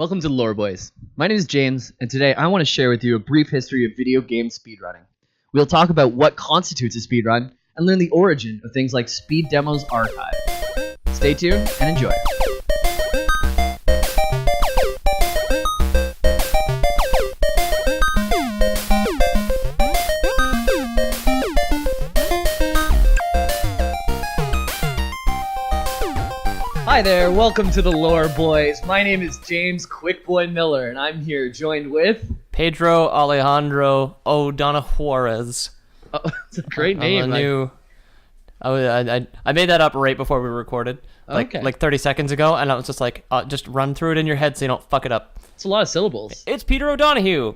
Welcome to the Lore Boys. My name is James, and today I want to share with you a brief history of video game speedrunning. We'll talk about what constitutes a speedrun and learn the origin of things like Speed Demo's archive. Stay tuned and enjoy. Hi there, welcome to the Lore Boys. My name is James Quickboy Miller, and I'm here joined with... Pedro Alejandro O'Donnell Juarez. Oh, it's a great name. I made that up right before we recorded, like 30 seconds ago, and I was just like, just run through it in your head so you don't fuck it up. It's a lot of syllables. It's Peter O'Donohue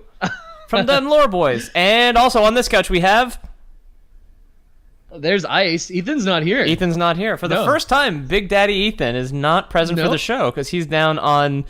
from them Lore Boys. And also on this couch we have... There's Ice. Ethan's not here. Ethan's not here. For the first time, Big Daddy Ethan is not present for the show because he's down on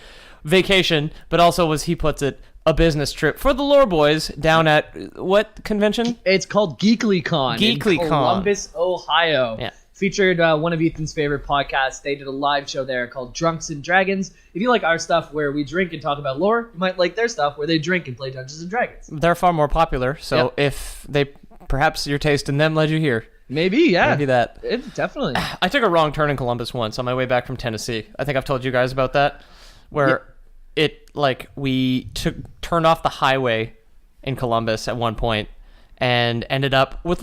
vacation, but also, as he puts it, a business trip for the Lore Boys down at what convention? It's called GeeklyCon in Columbus, Ohio. Yeah. Featured one of Ethan's favorite podcasts. They did a live show there called Drunks and Dragons. If you like our stuff where we drink and talk about lore, you might like their stuff where they drink and play Dungeons and Dragons. They're far more popular, so if they... Perhaps your taste in them led you here. Maybe, yeah. Maybe that. Definitely. I took a wrong turn in Columbus once on my way back from Tennessee. I think I've told you guys about that. Where we turned off the highway in Columbus at one point and ended up with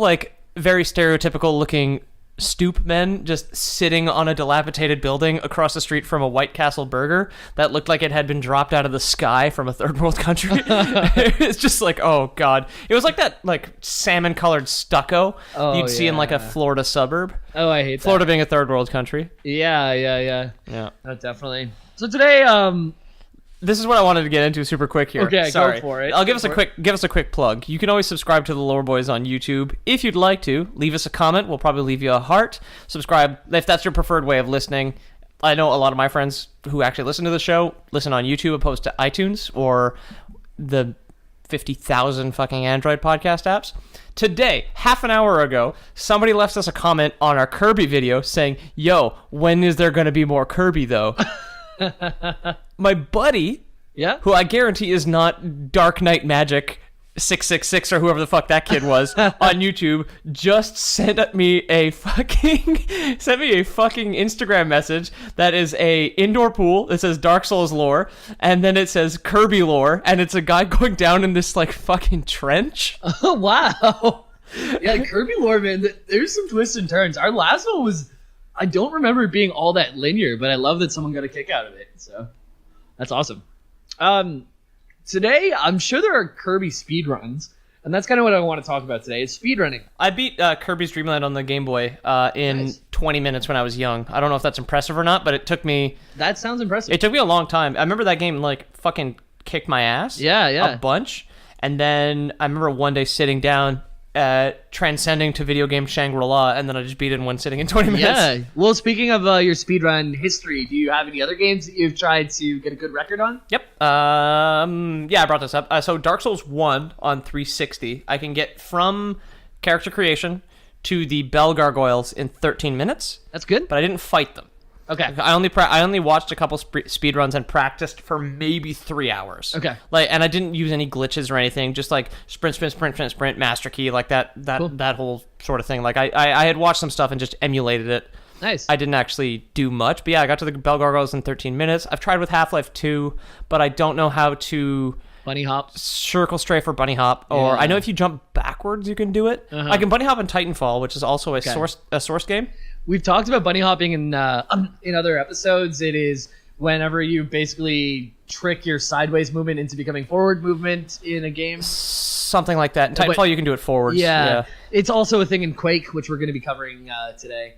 very stereotypical looking stoop men just sitting on a dilapidated building across the street from a White Castle burger that looked like it had been dropped out of the sky from a third world country. It's just oh god. It was like that salmon colored stucco you'd see in a Florida suburb. Oh, I hate Florida being a third world country. Yeah. No, definitely. So today, this is what I wanted to get into super quick here. Okay, sorry. Go for it. I'll give us a quick plug. You can always subscribe to the Lore Boys on YouTube. If you'd like to, leave us a comment. We'll probably leave you a heart. Subscribe if that's your preferred way of listening. I know a lot of my friends who actually listen to the show listen on YouTube opposed to iTunes or the 50,000 fucking Android podcast apps. Today, half an hour ago, somebody left us a comment on our Kirby video saying, "Yo, when is there going to be more Kirby though?" My buddy, who I guarantee is not Dark Knight Magic 666 or whoever the fuck that kid was on YouTube, just sent me a fucking Instagram message that is a indoor pool. It says Dark Souls lore, and then it says Kirby lore, and it's a guy going down in this fucking trench. Oh wow! Yeah, Kirby lore, man. There's some twists and turns. Our last one was. I don't remember it being all that linear, but I love that someone got a kick out of it. So that's awesome. Today, I'm sure there are Kirby speedruns, and that's kind of what I want to talk about today, is speedrunning. I beat Kirby's Dream Land on the Game Boy in 20 minutes when I was young. I don't know if that's impressive or not, but it took me... That sounds impressive. It took me a long time. I remember that game, fucking kicked my ass. Yeah. A bunch. And then I remember one day sitting down... transcending to video game Shangri-La, and then I just beat it in one sitting in 20 minutes. Yeah. Well, speaking of your speedrun history, do you have any other games that you've tried to get a good record on? Yep. I brought this up. So Dark Souls 1 on 360, I can get from character creation to the Bell Gargoyles in 13 minutes. That's good. But I didn't fight them. Okay. I only watched a couple speed runs and practiced for maybe 3 hours. Okay. And I didn't use any glitches or anything. Just sprint, master key, that whole sort of thing. I had watched some stuff and just emulated it. Nice. I didn't actually do much, but yeah, I got to the Bell Gargoyles in 13 minutes. I've tried with Half-Life 2, but I don't know how to bunny hop, circle strafe or bunny hop, or I know if you jump backwards you can do it. I can bunny hop in Titanfall, which is also a source game. We've talked about bunny hopping in other episodes. It is whenever you basically trick your sideways movement into becoming forward movement in a game. Something like that. In Titanfall, you can do it forwards. Yeah. It's also a thing in Quake, which we're going to be covering today.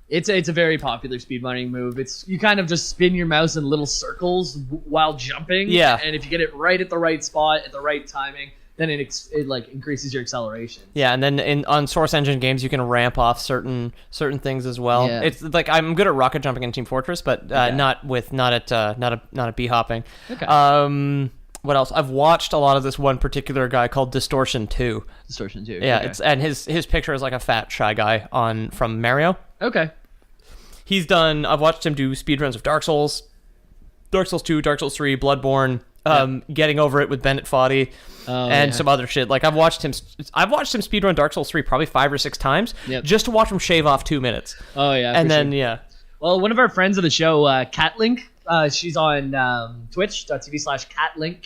It's a very popular speedrunning move. You kind of just spin your mouse in little circles while jumping. Yeah. And if you get it right at the right spot at the right timing, then it increases your acceleration. Yeah, and then on Source Engine games, you can ramp off certain things as well. Yeah. It's I'm good at rocket jumping in Team Fortress, but not at bee hopping. Okay. What else? I've watched a lot of this one particular guy called Distortion 2. Distortion 2. Yeah, okay. and his picture is like a fat shy guy from Mario. Okay. I've watched him do speedruns of Dark Souls. Dark Souls 2, Dark Souls 3, Bloodborne, Getting Over It with Bennett Foddy, and some other shit. Like I've watched him speedrun Dark Souls 3 probably 5 or 6 times just to watch him shave off 2 minutes. Oh yeah, and then sure. Well, one of our friends of the show, Catlink, she's on twitch.tv/Catlink,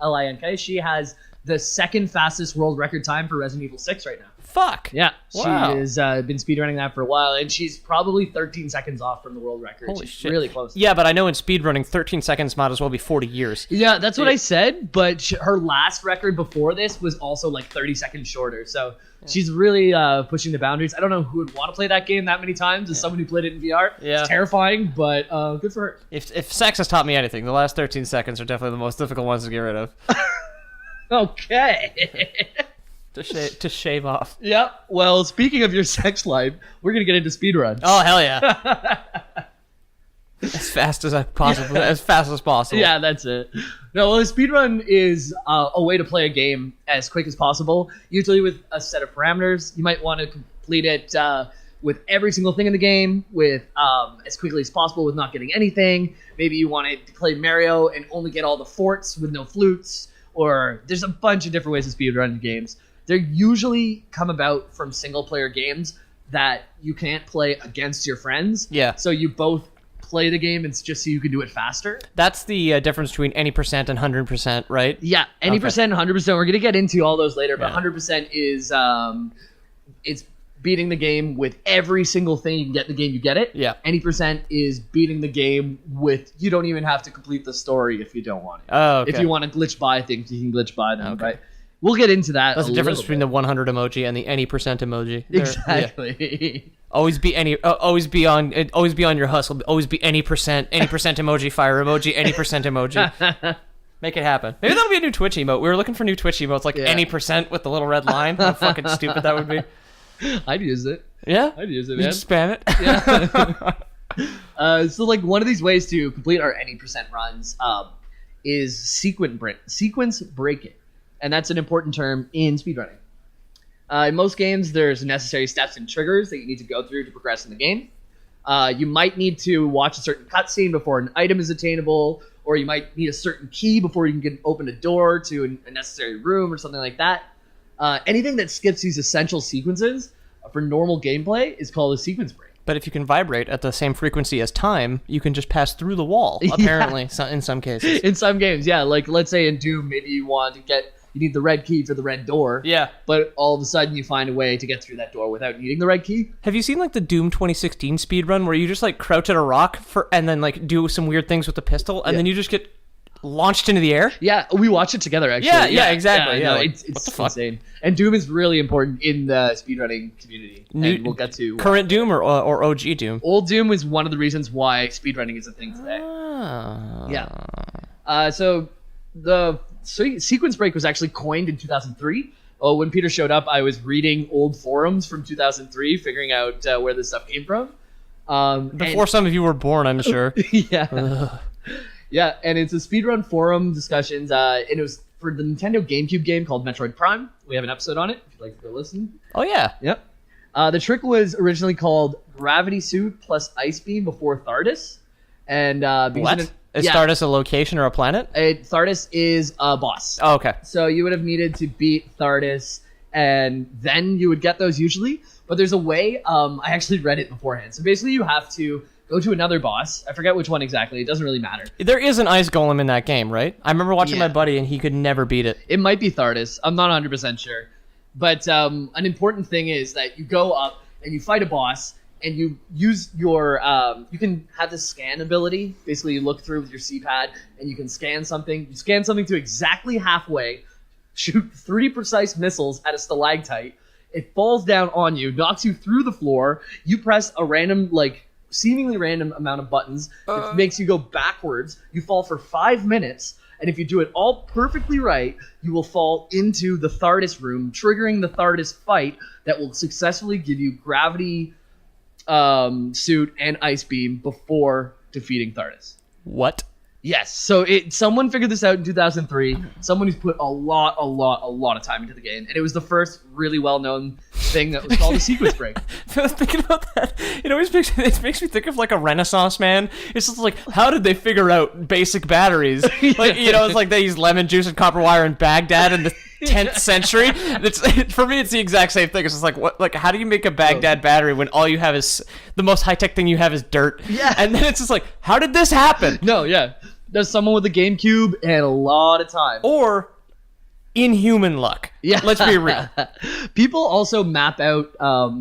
Katlink. She has the second fastest world record time for Resident Evil 6 right now. Fuck. Yeah, wow. She has been speedrunning that for a while, and she's probably 13 seconds off from the world record. Holy she's shit. Really close. Yeah, but I know in speedrunning, 13 seconds might as well be 40 years. Yeah, that's what I said, but her last record before this was also like 30 seconds shorter, so she's really pushing the boundaries. I don't know who would want to play that game that many times as someone who played it in VR. Yeah. It's terrifying, but good for her. If sex has taught me anything, the last 13 seconds are definitely the most difficult ones to get rid of. Okay. To shave off. Yep. Well, speaking of your sex life, we're gonna get into speedrun. Oh hell yeah! As fast as possible. Yeah, that's it. No, well, a speedrun is a way to play a game as quick as possible. Usually with a set of parameters. You might want to complete it with every single thing in the game, with as quickly as possible, with not getting anything. Maybe you want to play Mario and only get all the forts with no flutes. Or there's a bunch of different ways to speedrun games. They usually come about from single-player games that you can't play against your friends. Yeah. So you both play the game, it's just so you can do it faster. That's the difference between any percent and 100%, right? Yeah, any percent, 100%. We're going to get into all those later, but 100% is it's beating the game with every single thing you can get in the game, you get it. Yeah. Any percent is beating the game with, you don't even have to complete the story if you don't want it. Oh, okay. If you want to glitch by things, you can glitch by them, right? We'll get into that. That's the difference between the 100 emoji and the any percent emoji. Exactly. Yeah. Always be on your hustle. Always be any percent emoji, fire emoji, any percent emoji. Make it happen. Maybe that'll be a new Twitch emote. We were looking for new Twitch emotes, like any percent with the little red line. How fucking stupid that would be. I'd use it. Yeah? I'd use it, man. Just spam it. Yeah. So, like, one of these ways to complete our any percent runs is sequence breaking. And that's an important term in speedrunning. In most games, there's necessary steps and triggers that you need to go through to progress in the game. You might need to watch a certain cutscene before an item is attainable, or you might need a certain key before you can open a door to a necessary room or something like that. Anything that skips these essential sequences for normal gameplay is called a sequence break. But if you can vibrate at the same frequency as time, you can just pass through the wall, apparently, in some cases. In some games, yeah. Like, let's say in Doom, maybe you need the red key for the red door. Yeah. But all of a sudden you find a way to get through that door without needing the red key. Have you seen, like, the Doom 2016 speedrun where you just, like, crouch at a rock and then, like, do some weird things with the pistol, and then you just get launched into the air? Yeah, we watched it together, actually. Yeah, exactly. Yeah, like, it's what the fuck? insane. And Doom is really important in the speedrunning community. And we'll get to... current Doom or OG Doom? Old Doom is one of the reasons why speedrunning is a thing today. Yeah. So the sequence break was actually coined in 2003. Oh, when Peter showed up, I was reading old forums from 2003, figuring out where this stuff came from. Before some of you were born, I'm sure. Yeah. Yeah, and it's a speedrun forum discussions, and it was for the Nintendo GameCube game called Metroid Prime. We have an episode on it, if you'd like to go listen. Oh, yeah. Yep. The trick was originally called Gravity Suit plus Ice Beam before Thardus. And what? Is Thardus a location or a planet? Thardus is a boss. Oh, okay. So you would have needed to beat Thardus, and then you would get those usually. But there's a way, I actually read it beforehand. So basically you have to go to another boss. I forget which one exactly. It doesn't really matter. There is an ice golem in that game, right? I remember watching my buddy, and he could never beat it. It might be Thardus. I'm not 100% sure. But an important thing is that you go up and you fight a boss, and you use your... you can have this scan ability. Basically, you look through with your C-pad, and you can scan something. You scan something to exactly halfway, shoot 3 precise missiles at a stalactite. It falls down on you, knocks you through the floor. You press a random, seemingly random amount of buttons. It makes you go backwards. You fall for 5 minutes, and if you do it all perfectly right, you will fall into the Thardus room, triggering the Thardus fight that will successfully give you gravity suit and ice beam before defeating Thardus. What? Yes. So someone figured this out in 2003. Someone who's put a lot of time into the game, and it was the first really well-known thing that was called a sequence break. I was thinking about that. It always makes me think of like a Renaissance man. It's just like, how did they figure out basic batteries? Like, it's like they use lemon juice and copper wire in Baghdad in the 10th century. For me, it's the exact same thing. It's just like, what? Like, how do you make a Baghdad battery when all you have is the most high-tech thing you have is dirt? Yeah. And then it's just like, how did this happen? No, yeah. There's someone with a GameCube and a lot of time. Or inhuman luck. Yeah. Let's be real. People also map out,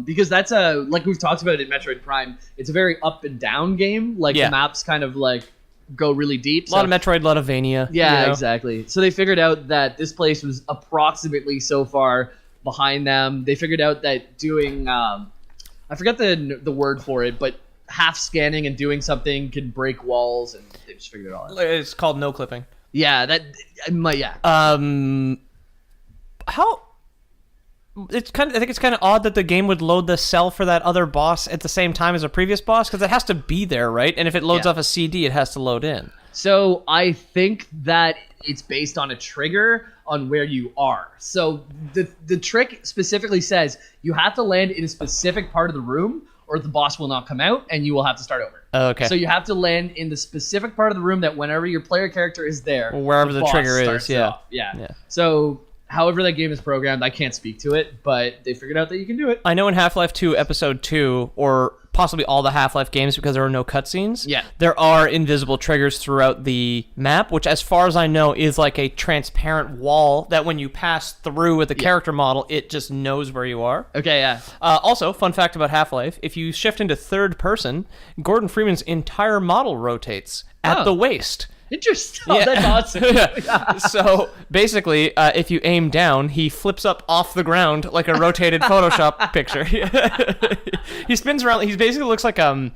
because that's like we've talked about in Metroid Prime, it's a very up and down game. Like, the maps kind of like go really deep. A lot of Metroid, a lot of Vania. Yeah, exactly. So they figured out that this place was approximately so far behind them. They figured out that doing, I forget the word for it, but half scanning and doing something can break walls, and they just figured it all out. It's called no clipping. Yeah, yeah. How? It's kind of. I think it's kind of odd that the game would load the cell for that other boss at the same time as a previous boss, because it has to be there, right? And if it loads off a CD, it has to load in. So I think that it's based on a trigger on where you are. So the trick specifically says you have to land in a specific part of the room, or the boss will not come out, and you will have to start over. Oh, okay. So you have to land in the specific part of the room that whenever your player character is there, wherever the boss trigger is, starts yeah. off. Yeah. So however that game is programmed, I can't speak to it, but they figured out that you can do it. I know in Half-Life 2 Episode 2, or possibly all the Half-Life games because there are no cutscenes, there are invisible triggers throughout the map, which as far as I know is like a transparent wall that when you pass through with the character model, it just knows where you are. Okay, yeah. Also, fun fact about Half-Life, if you shift into third person, Gordon Freeman's entire model rotates at the waist. Interesting. Oh, that's awesome. So basically, if you aim down, he flips up off the ground like a rotated Photoshop picture. He spins around. He basically looks like a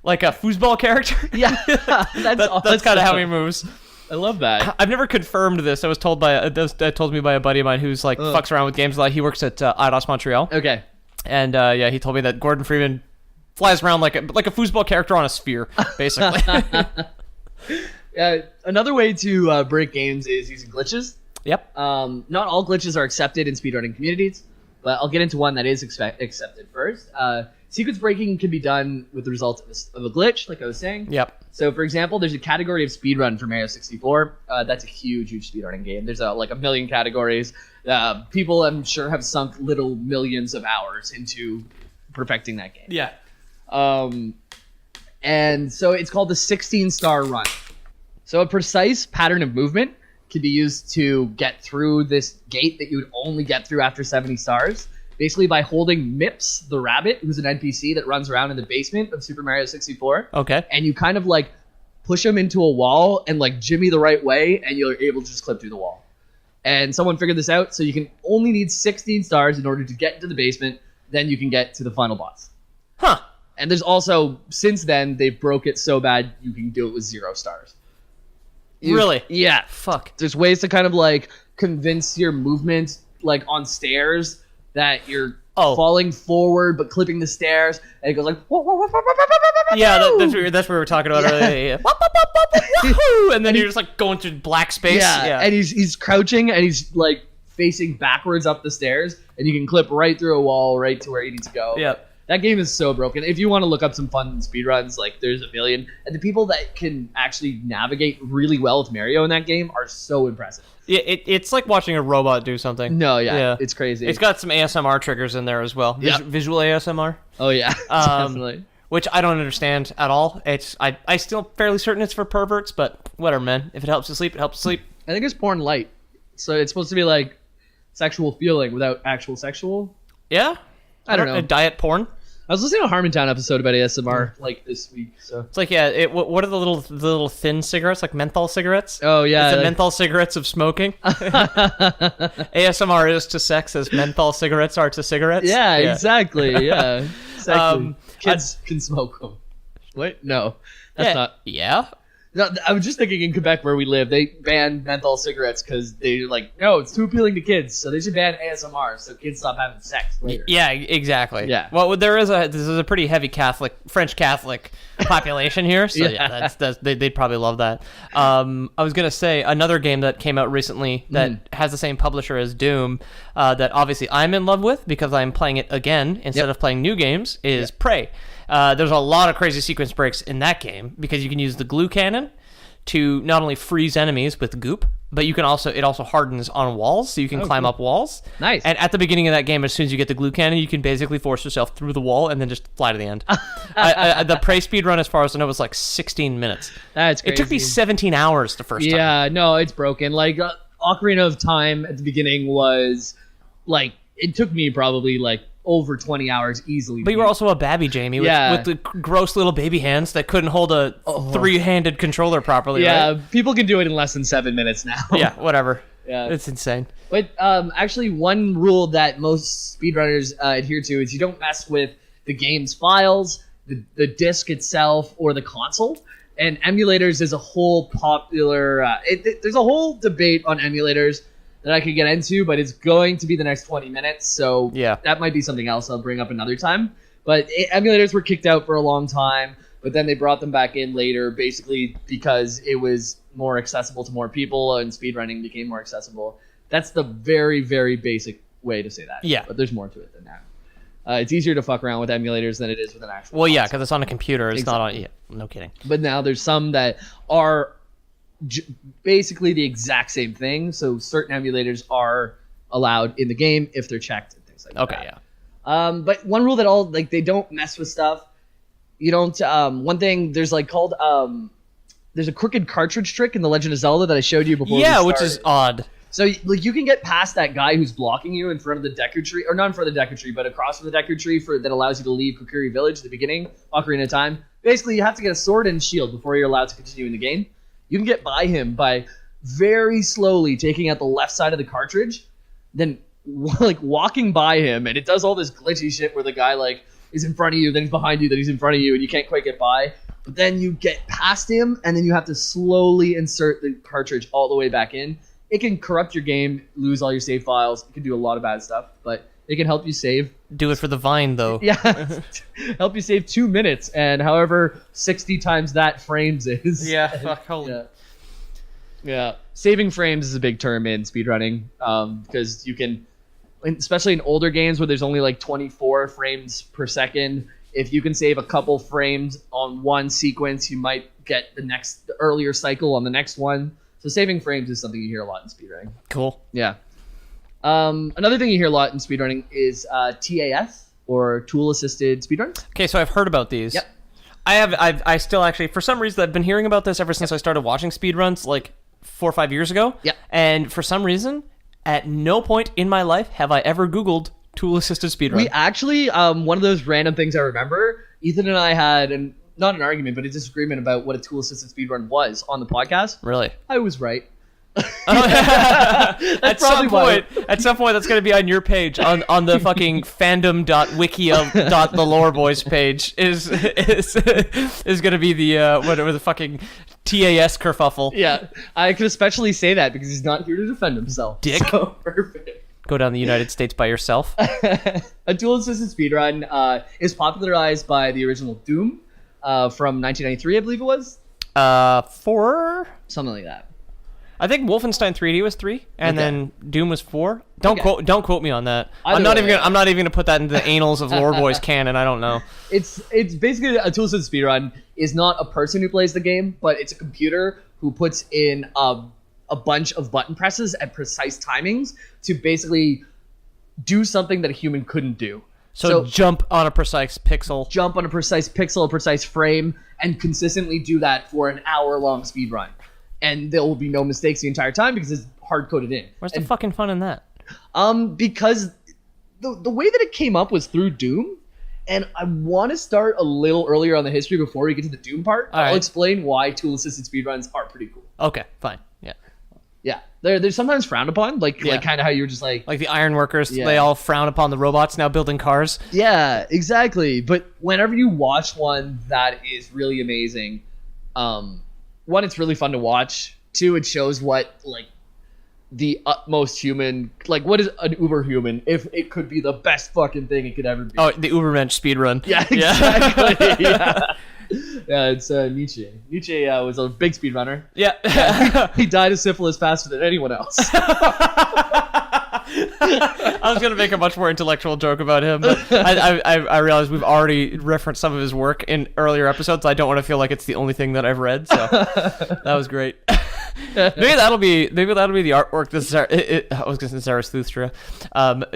foosball character. Yeah, that's awesome. That's kind of how he moves. I love that. I've never confirmed this. I was told told me by a buddy of mine who's like fucks around with games a lot. He works at IDOS Montreal. Okay. And he told me that Gordon Freeman flies around like a foosball character on a sphere, basically. Another way to break games is using glitches. Yep. Not all glitches are accepted in speedrunning communities, but I'll get into one that is accepted first. Sequence breaking can be done with the result of a glitch, like I was saying. Yep. So, for example, there's a category of speedrun for Mario 64. That's a huge speedrunning game. There's like a million categories. People, I'm sure, have sunk little millions of hours into perfecting that game. Yeah. And so it's called the 16-star run. So a precise pattern of movement can be used to get through this gate that you would only get through after 70 stars, basically by holding Mips the rabbit, who's an NPC that runs around in the basement of Super Mario 64. Okay. And you kind of like push him into a wall and like jimmy the right way, and you're able to just clip through the wall. And someone figured this out, so you can only need 16 stars in order to get into the basement, then you can get to the final boss. Huh. And there's also, since then, they broke it so bad you can do it with 0 stars. Really? Yeah. Fuck. There's ways to kind of like convince your movement, like on stairs, that you're falling forward but clipping the stairs, and it goes like. Yeah, that's what we were talking about earlier. And then you're just like going through black space. Yeah. And he's crouching and he's like facing backwards up the stairs, and you can clip right through a wall right to where you need to go. Yep. That game is so broken. If you want to look up some fun speedruns, like there's a million. And the people that can actually navigate really well with Mario in that game are so impressive. Yeah, it's like watching a robot do something. No, yeah. It's crazy. It's got some ASMR triggers in there as well. Visual ASMR. Oh, yeah, definitely. Which I don't understand at all. I still fairly certain it's for perverts, but whatever, man. If it helps you sleep, it helps you sleep. I think it's porn light. So it's supposed to be like sexual feeling without actual sexual. Yeah? I don't know. Diet porn? I was listening to a Harmontown episode about ASMR like this week. So it's like, what are the little thin cigarettes, like menthol cigarettes? Oh yeah, it's the menthol cigarettes of smoking. ASMR is to sex as menthol cigarettes are to cigarettes. Yeah. Exactly. Yeah, exactly. Kids can smoke them. What? No, that's not. Yeah. No, I was just thinking in Quebec where we live, they ban menthol cigarettes because they're like, no, it's too appealing to kids, so they should ban ASMR so kids stop having sex later. Yeah, exactly. Yeah. Well, this is a pretty heavy French Catholic population here, so yeah, they'd probably love that. I was gonna say another game that came out recently that has the same publisher as Doom, that obviously I'm in love with because I'm playing it again instead of playing new games, is Prey. There's a lot of crazy sequence breaks in that game because you can use the glue cannon to not only freeze enemies with goop, but it also hardens on walls, so you can climb up walls. Nice. And at the beginning of that game, as soon as you get the glue cannon, you can basically force yourself through the wall and then just fly to the end. The Prey speedrun, as far as I know, was like 16 minutes. That's crazy. It took me 17 hours the first time. Yeah, no, it's broken. Like, Ocarina of Time at the beginning was, like, it took me probably, like, over 20 hours easily. But you were also a babby, Jamie, with the gross little baby hands that couldn't hold a three-handed controller properly. Yeah, right? People can do it in less than 7 minutes now. Yeah, whatever. Yeah, it's insane. But actually, one rule that most speedrunners adhere to is you don't mess with the game's files, the disc itself, or the console. And emulators is a whole popular... there's a whole debate on emulators that I could get into, but it's going to be the next 20 minutes, so that might be something else I'll bring up another time. But emulators were kicked out for a long time, but then they brought them back in later, basically because it was more accessible to more people and speedrunning became more accessible. That's the very, very basic way to say that. Yeah. But there's more to it than that. It's easier to fuck around with emulators than it is with an actual console. Yeah, because it's on a computer. It's not on... Yeah, no kidding. But now there's some that are... basically the exact same thing, so certain emulators are allowed in the game if they're checked and things like that. Okay, yeah. But one rule that they don't mess with stuff. You don't. One thing there's called there's a crooked cartridge trick in The Legend of Zelda that I showed you before. Yeah, which is odd. So you can get past that guy who's blocking you in front of the Deku Tree, or not in front of the Deku Tree, but across from the Deku Tree that allows you to leave Kokiri Village at the beginning, Ocarina of Time. Basically, you have to get a sword and shield before you're allowed to continue in the game. You can get by him by very slowly taking out the left side of the cartridge, then walking by him, and it does all this glitchy shit where the guy is in front of you, then he's behind you, then he's in front of you, and you can't quite get by. But then you get past him, and then you have to slowly insert the cartridge all the way back in. It can corrupt your game, lose all your save files. It can do a lot of bad stuff, but it can help you save. Do it for the Vine, though. Yeah, help you save 2 minutes, and however 60 times that frames is. Yeah, fuck, holy. Yeah. Saving frames is a big term in speedrunning, because you can, especially in older games where there's only 24 frames per second, if you can save a couple frames on one sequence, you might get the earlier cycle on the next one. So saving frames is something you hear a lot in speedrunning. Cool. Yeah. Another thing you hear a lot in speedrunning is TAS, or tool-assisted speedruns. Okay, so I've heard about these. Yep. I still actually, for some reason, I've been hearing about this ever since I started watching speedruns 4 or 5 years ago. Yep. And for some reason, at no point in my life have I ever Googled tool-assisted speedrun. We actually, one of those random things I remember, Ethan and I had, not an argument, but a disagreement about what a tool-assisted speedrun was on the podcast. Really? I was right. At some point, that's going to be on your page on the fucking fandom.wiki.theloreboys page is going to be the whatever the fucking TAS kerfuffle. Yeah, I can especially say that because he's not here to defend himself. Dick. So perfect. Go down the United States by yourself. A tool-assisted speedrun is popularized by the original Doom from 1993, I believe it was. 4? Something like that. I think Wolfenstein 3D was 3, and then Doom was 4. Don't quote me on that. I'm not even gonna put that into the annals of Lore Boys canon. I don't know. It's basically a tool-assisted speedrun is not a person who plays the game, but it's a computer who puts in a bunch of button presses at precise timings to basically do something that a human couldn't do. So jump on a precise pixel. Jump on a precise pixel, a precise frame, and consistently do that for an hour-long speedrun. And there will be no mistakes the entire time because it's hard-coded in. Where's the fucking fun in that? Because the way that it came up was through Doom, and I want to start a little earlier on the history before we get to the Doom part. I'll explain why tool-assisted speedruns are pretty cool. Okay, fine. Yeah. Yeah. They're sometimes frowned upon, like kind of how you're just like the ironworkers, they all frown upon the robots now building cars. Yeah, exactly. But whenever you watch one that is really amazing, one, it's really fun to watch. Two, it shows what like the utmost human, like what is an uber human if it could be the best fucking thing it could ever be. Oh, the Ubermensch speedrun. Yeah, exactly. Yeah. Yeah, it's Nietzsche. Nietzsche was a big speedrunner. Yeah. He died of syphilis faster than anyone else. I was going to make a much more intellectual joke about him, but I realized we've already referenced some of his work in earlier episodes. I don't want to feel like it's the only thing that I've read, so that was great. Maybe that'll be the artwork. This I was going to say Zarathustra.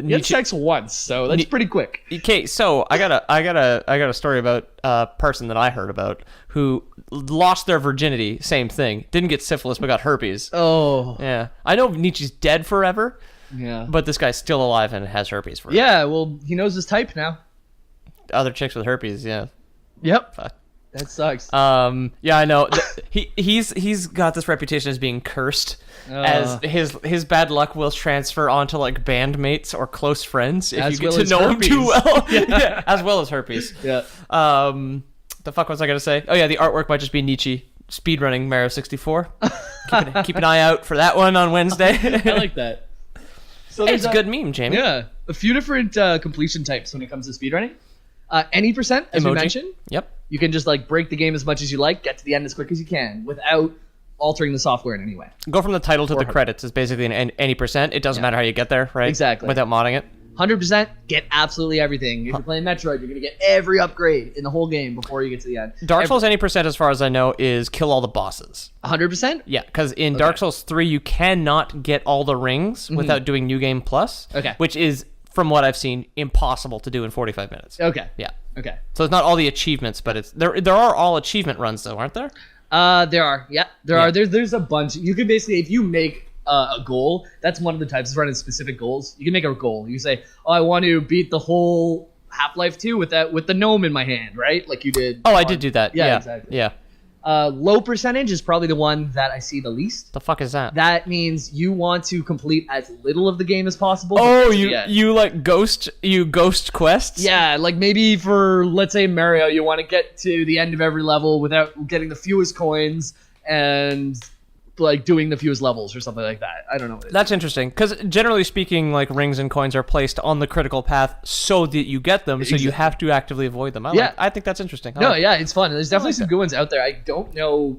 He had sex once, so that's pretty quick. Okay, so I got a story about a person that I heard about who lost their virginity. Same thing. Didn't get syphilis, but got herpes. Oh, yeah. I know Nietzsche's dead forever. Yeah, but this guy's still alive and has herpes forever. Yeah, well, he knows his type now. Other chicks with herpes, yeah. Yep. Fuck. That sucks. Yeah, I know. He's got this reputation as being cursed, as his bad luck will transfer onto like bandmates or close friends if you get to know him too well. Yeah, as well as herpes. Yeah. The fuck was I gonna say? Oh yeah, the artwork might just be Nietzsche speedrunning Mario 64. Keep an eye out for that one on Wednesday. I like that. So hey, it's a good meme, Jamie. Yeah, a few different completion types when it comes to speedrunning. Any percent, as we mentioned. Yep. You can just like break the game as much as you like, get to the end as quick as you can without altering the software in any way. Go from the title to the credits is basically an any percent. It doesn't matter how you get there, right? Exactly. Without modding it. 100%, get absolutely everything. If you're playing Metroid, you're going to get every upgrade in the whole game before you get to the end. Dark Souls any percent, as far as I know, is kill all the bosses. 100%? Yeah, because in Dark Souls 3, you cannot get all the rings without doing New Game Plus. Okay. Which is, from what I've seen, impossible to do in 45 minutes. Okay. Yeah. Okay. So it's not all the achievements, but it's there are all achievement runs, though, aren't there? There are. Yeah, there are. There's a bunch. You can basically, if you make a goal, that's one of the types of running specific goals. You can make a goal. You say, oh, I want to beat the whole Half-Life 2 with the gnome in my hand, right? Like you did. Oh, I did do that. Yeah, exactly. Yeah. Low percentage is probably the one that I see the least. The fuck is that? That means you want to complete as little of the game as possible. Oh, you like ghost quests? Yeah, like maybe for, let's say, Mario, you want to get to the end of every level without getting the fewest coins and like doing the fewest levels or something like that. I don't know what it is. That's interesting, because generally speaking, like rings and coins are placed on the critical path so that you get them, so you have to actively avoid them. I think that's interesting. Yeah, it's fun. There's definitely some good ones out there. I don't know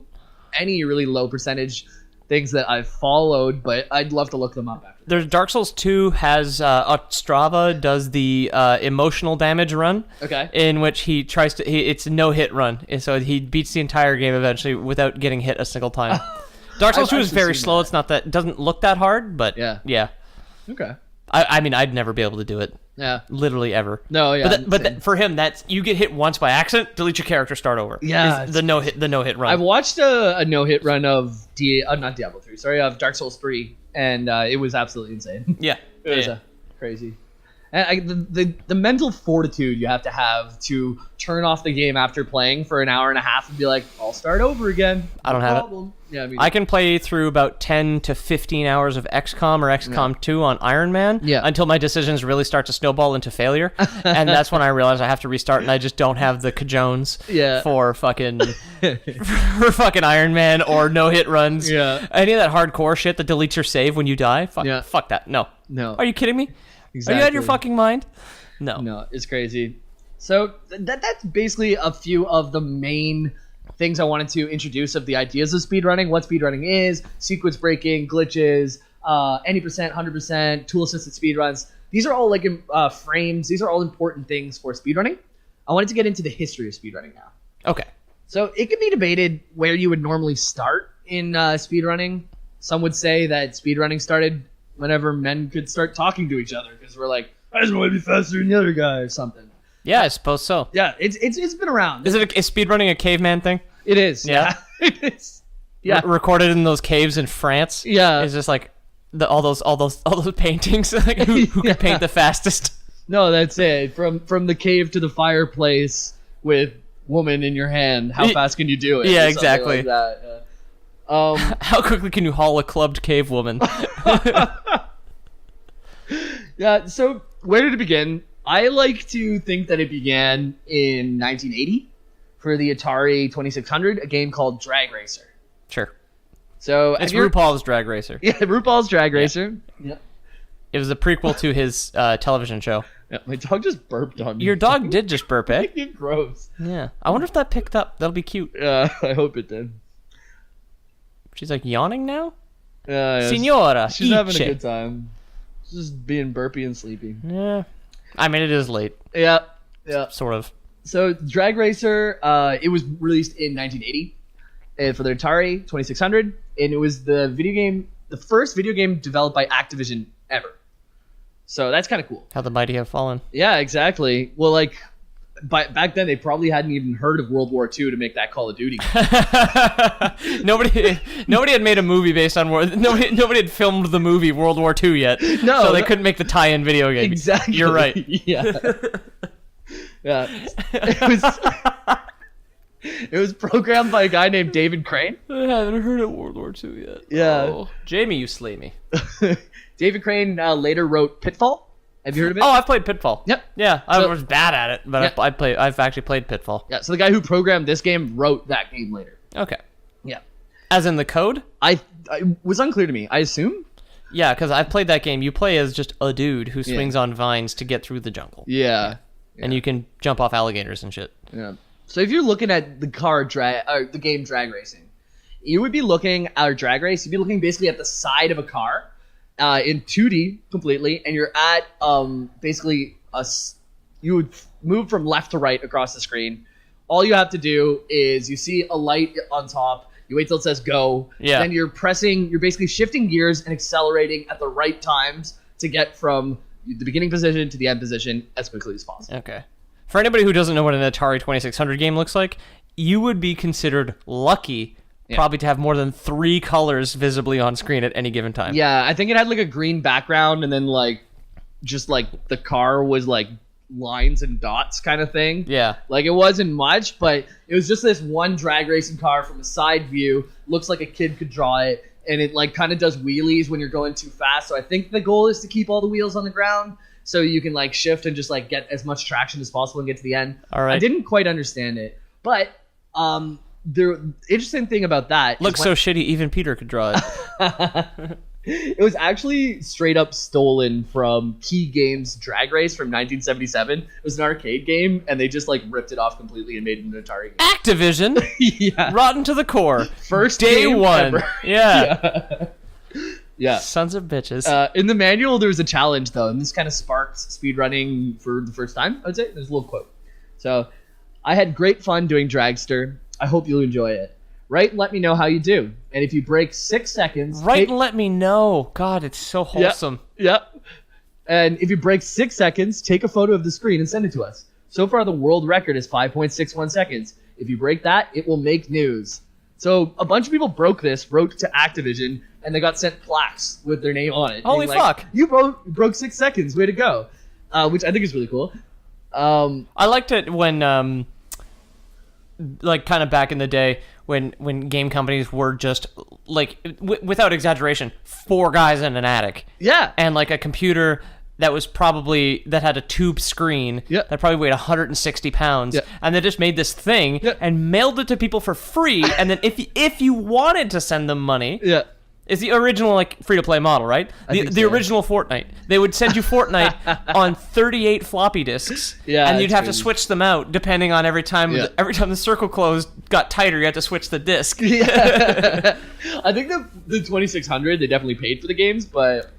any really low percentage things that I've followed, but I'd love to look them up after. There's Dark Souls 2 has Ostrava does the emotional damage run. Okay. In which he tries to it's a no-hit run, and so he beats the entire game eventually without getting hit a single time. Dark Souls 2 is very slow. It's not that, it doesn't look that hard, but yeah. Okay. I mean, I'd never be able to do it. Yeah. Literally ever. No, yeah. But for him, that's you get hit once by accident, delete your character, start over. Yeah. The no hit run. I've watched a no hit run of not Diablo 3, sorry, of Dark Souls 3, and it was absolutely insane. Yeah. It was crazy. And the mental fortitude you have to turn off the game after playing for an hour and a half and be like, I'll start over again. I don't have it. Yeah, I can play through about 10 to 15 hours of XCOM or XCOM 2 on Iron Man until my decisions really start to snowball into failure. And that's when I realize I have to restart, and I just don't have the cajones for fucking Iron Man or no-hit runs. Yeah. Any of that hardcore shit that deletes your save when you die. Fuck that. No. Are you kidding me? Exactly. Are you out of your fucking mind? No, it's crazy. So that's basically a few of the main things I wanted to introduce of the ideas of speedrunning, what speedrunning is, sequence breaking, glitches, any percent, 100%, tool assisted speedruns. These are all like frames. These are all important things for speedrunning. I wanted to get into the history of speedrunning now. Okay. So it can be debated where you would normally start in speedrunning. Some would say that speedrunning started whenever men could start talking to each other because we're like, I just want to be faster than the other guy or something. Yeah, I suppose so. Yeah, it's been around. Is speedrunning a caveman thing? It is. Yeah. It is. Yeah. Recorded in those caves in France. Yeah. It's just like all those paintings. Like who can paint the fastest? No, that's it. From the cave to the fireplace with woman in your hand. How fast can you do it? Yeah, exactly. Like that. How quickly can you haul a clubbed cave woman? Yeah. So where did it begin? I like to think that it began in 1980 for the Atari 2600, a game called Drag Racer. Sure. So It's RuPaul's Drag Racer. Yeah, RuPaul's Drag Racer. Yeah. It was a prequel to his television show. Yeah, my dog just burped on me. Your dog did just burp, eh? Gross. Yeah. I wonder if that picked up. That'll be cute. Yeah, I hope it did. She's like yawning now? Yeah, Signora, she's having a good time. She's just being burpy and sleepy. Yeah. I mean, it is late. Yeah. Sort of. So, Drag Racer, it was released in 1980 for the Atari 2600, and it was the first video game developed by Activision ever. So that's kind of cool. How the mighty have fallen. Yeah, exactly. Well, like, back then they probably hadn't even heard of World War II to make that Call of Duty game. Nobody had made a movie based on nobody had filmed the movie World War II yet. No, so they couldn't make the tie-in video game. Exactly. You're right. Yeah. Yeah. It was programmed by a guy named David Crane. I haven't heard of World War II yet. Yeah. Oh. Jamie, you slay me. David Crane later wrote Pitfall. Have you heard of it? Oh, I've played Pitfall. Yep. Yeah, I was bad at it, but yeah. I've actually played Pitfall. Yeah, so the guy who programmed this game wrote that game later. Okay. Yeah. As in the code? I was unclear to me. I assume? Yeah, because I've played that game. You play as just a dude who swings on vines to get through the jungle. Yeah. And you can jump off alligators and shit. Yeah. So if you're looking at the game Drag Racing, you would be looking at a drag race. You'd be looking basically at the side of a car in 2D completely, and you're at basically you would move from left to right across the screen. All you have to do is you see a light on top. You wait till it says go. Yeah. Then you're basically shifting gears and accelerating at the right times to get from the beginning position to the end position as quickly as possible. Okay. For anybody who doesn't know what an Atari 2600 game looks like, you would be considered lucky probably to have more than 3 colors visibly on screen at any given time. Yeah, I think it had like a green background and then like just like the car was like lines and dots kind of thing. Yeah. Like it wasn't much, but it was just this one drag racing car from a side view. Looks like a kid could draw it. And it like kind of does wheelies when you're going too fast. So I think the goal is to keep all the wheels on the ground so you can like shift and just like get as much traction as possible and get to the end. All right. I didn't quite understand it, but the interesting thing about that looks so shitty even Peter could draw it. It was actually straight up stolen from Key Games Drag Race from 1977. It was an arcade game, and they just like ripped it off completely and made it an Atari game. Activision, yeah, rotten to the core. First day game one, ever. yeah. Yeah. Sons of bitches. In the manual, there was a challenge though, and this kind of sparked speedrunning for the first time. I would say there's a little quote. So, I had great fun doing Dragster. I hope you'll enjoy it. Write and let me know how you do. And if you break 6 seconds... Write and let me know. God, it's so wholesome. Yep. And if you break 6 seconds, take a photo of the screen and send it to us. So far, the world record is 5.61 seconds. If you break that, it will make news. So a bunch of people wrote to Activision, and they got sent plaques with their name on it. Holy fuck. You broke 6 seconds. Way to go. Which I think is really cool. I liked it when... like kind of back in the day when game companies were just like without exaggeration 4 guys in an attic, and like a computer that had a tube screen that probably weighed 160 pounds, and they just made this thing and mailed it to people for free, and then if you wanted to send them money, it's the original like free-to-play model, right? The original Fortnite. They would send you Fortnite on 38 floppy disks, and you'd have to switch them out depending on every time the circle closed got tighter, you had to switch the disc. I think the 2600 they definitely paid for the games, but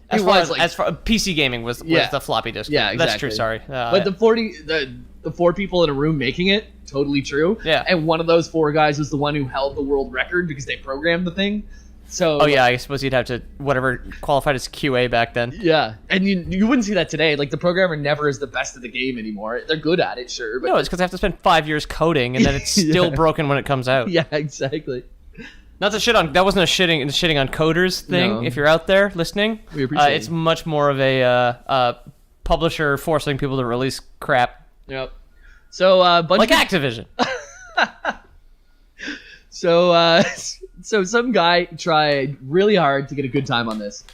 as far PC gaming was the floppy disk. Yeah, exactly. That's true. Sorry, but the 4 people in a room making it, totally true. Yeah, and one of those 4 guys was the one who held the world record because they programmed the thing. So, I suppose you'd have to whatever qualified as QA back then. Yeah, and you wouldn't see that today. Like the programmer never is the best at the game anymore. They're good at it, sure, but no, it's because they have to spend 5 years coding, and then it's still broken when it comes out. Yeah, exactly. Not to shit on that wasn't a shitting on coders thing. No. If you're out there listening, we appreciate it's much more of a publisher forcing people to release crap. Yep. So like Activision. So some guy tried really hard to get a good time on this,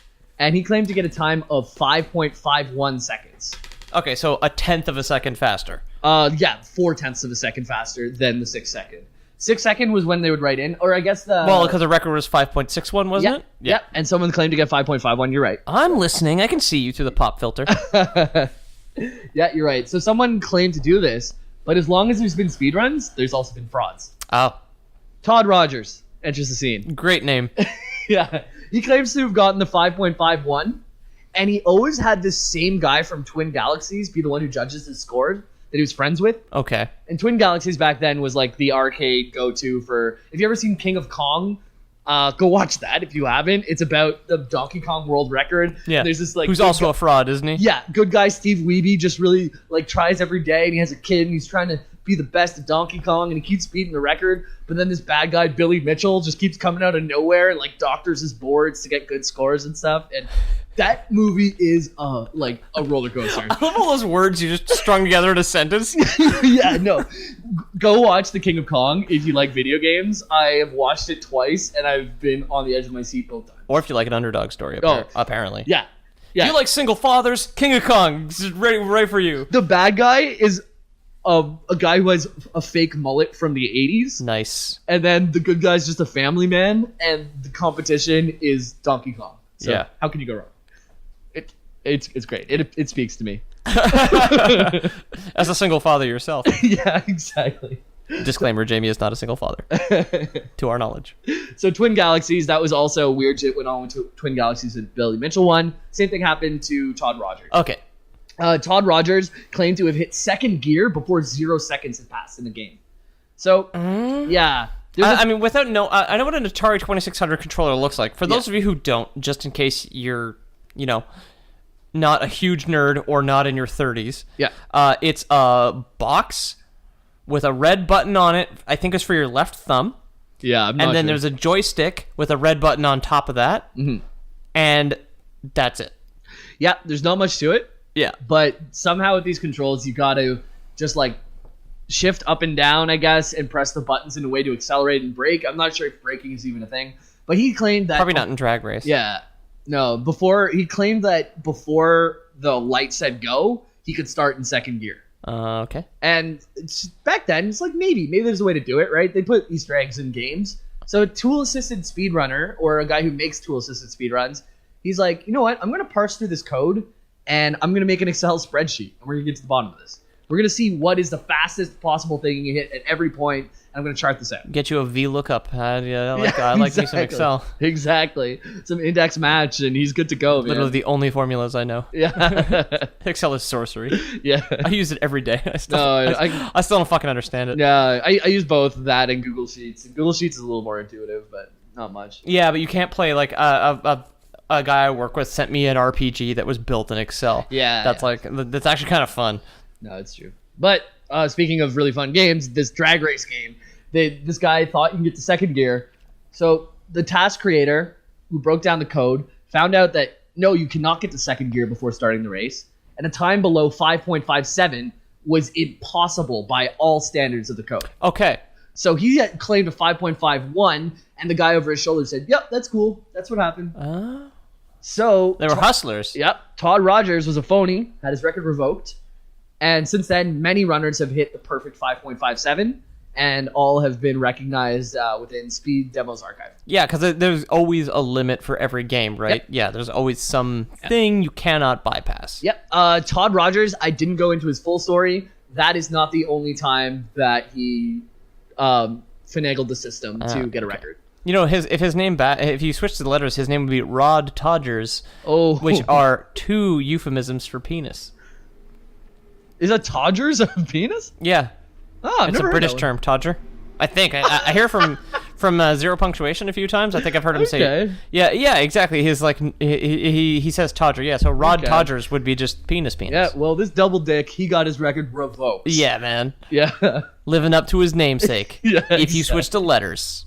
and he claimed to get a time of 5.51 seconds. Okay, so 1/10 of a second faster. 4/10 of a second faster than the 6 second. 6 second was when they would write in, or I guess the because the record was 5.61, wasn't it? Yeah, and someone claimed to get 5.51. You're right. I'm listening. I can see you through the pop filter. Yeah, you're right. So someone claimed to do this, but as long as there's been speedruns, there's also been frauds. Oh, Todd Rogers enters the scene. great name. Yeah, he claims to have gotten the 5.51, and he always had this same guy from Twin Galaxies be the one who judges his score that he was friends with. Okay. And Twin Galaxies back then was like the arcade go-to for... Have you ever seen King of Kong? Go watch that if you haven't. It's about the Donkey Kong world record. Yeah. There's this like... Who's also a fraud, isn't he? Yeah, good guy Steve Wiebe just really like tries every day, and he has a kid, and he's trying to be the best at Donkey Kong, and he keeps beating the record. But then this bad guy Billy Mitchell just keeps coming out of nowhere and like doctors his boards to get good scores and stuff. And that movie is like a roller coaster. I love all those words you just strung together in a sentence. Yeah, no. Go watch The King of Kong if you like video games. I have watched it twice, and I've been on the edge of my seat both times. Or if you like an underdog story, apparently. Yeah. If you like single fathers, King of Kong is right for you. The bad guy is a guy who has a fake mullet from the 80s. Nice. And then the good guy's just a family man, and the competition is Donkey Kong. So yeah. How can you go wrong? It's great. It speaks to me. As a single father yourself. Yeah, exactly. Disclaimer, Jamie is not a single father. To our knowledge. So Twin Galaxies, that was also weird shit went on with Twin Galaxies and Billy Mitchell won. Same thing happened to Todd Rogers. Okay. Todd Rogers claimed to have hit second gear before 0 seconds had passed in the game. So, yeah. I mean, I know what an Atari 2600 controller looks like. For those of you who don't, just in case you're, not a huge nerd or not in your 30s. Yeah. It's a box with a red button on it. I think it's for your left thumb. Yeah, I'm not And then sure. there's a joystick with a red button on top of that. Mm-hmm. And that's it. Yeah, there's not much to it. Yeah. But somehow with these controls, you got to just like shift up and down, I guess, and press the buttons in a way to accelerate and brake. I'm not sure if braking is even a thing. But he claimed that... Probably not in Drag Race. Yeah. No, he claimed that before the light said go, he could start in second gear. Okay. And back then, it's like maybe there's a way to do it, right? They put Easter eggs in games. So a tool-assisted speedrunner, or a guy who makes tool-assisted speedruns, he's like, you know what? I'm going to parse through this code, and I'm going to make an Excel spreadsheet, and we're going to get to the bottom of this. We're going to see what is the fastest possible thing you hit at every point, and I'm going to chart this out. Get you a VLOOKUP. I like me some Excel. Exactly. Some index match, and he's good to go, man. Literally the only formulas I know. Yeah. Excel is sorcery. Yeah. I use it every day. I still don't fucking understand it. Yeah, I use both that and Google Sheets. And Google Sheets is a little more intuitive, but not much. Yeah, but you can't play like a guy I work with sent me an RPG that was built in Excel. Yeah. That's actually kind of fun. No, it's true. But speaking of really fun games, this drag race game, this guy thought you can get to second gear. So the task creator, who broke down the code, found out that, no, you cannot get to second gear before starting the race. And a time below 5.57 was impossible by all standards of the code. Okay. So he had claimed a 5.51, and the guy over his shoulder said, yep, that's cool. That's what happened. So they were hustlers. Yep. Todd Rogers was a phony, had his record revoked. And since then, many runners have hit the perfect 5.57, and all have been recognized within Speed Demos Archive. Yeah, because there's always a limit for every game, right? Yep. Yeah, there's always something you cannot bypass. Yep. Todd Rogers, I didn't go into his full story. That is not the only time that he finagled the system to get a record. You know, if you switch to the letters, his name would be Rod Todgers, which are two euphemisms for penis. Is a Todgers a penis? Yeah. Oh, I've it's never a heard British that term, Todger. I think. I hear from Zero Punctuation a few times. I think I've heard him say. Yeah, exactly. He's like he says Todger. Yeah, so Rod Todgers would be just penis. Yeah, well, this double dick, he got his record revoked. Yeah, man. Yeah. Living up to his namesake. Yeah, if you switch to letters.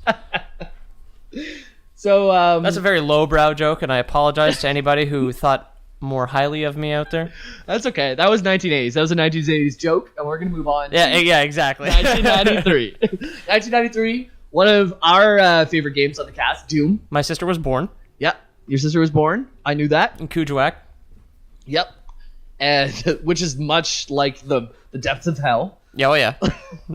So that's a very lowbrow joke, and I apologize to anybody who thought more highly of me out there. That's okay. That was 1980s. That was a 1980s joke, and we're going to move on. Yeah, exactly. 1993. 1993, one of our favorite games on the cast, Doom. My sister was born. Yep. Your sister was born. I knew that. In Kuujjuaq. Yep. And which is much like the depths of hell. Yeah, oh yeah.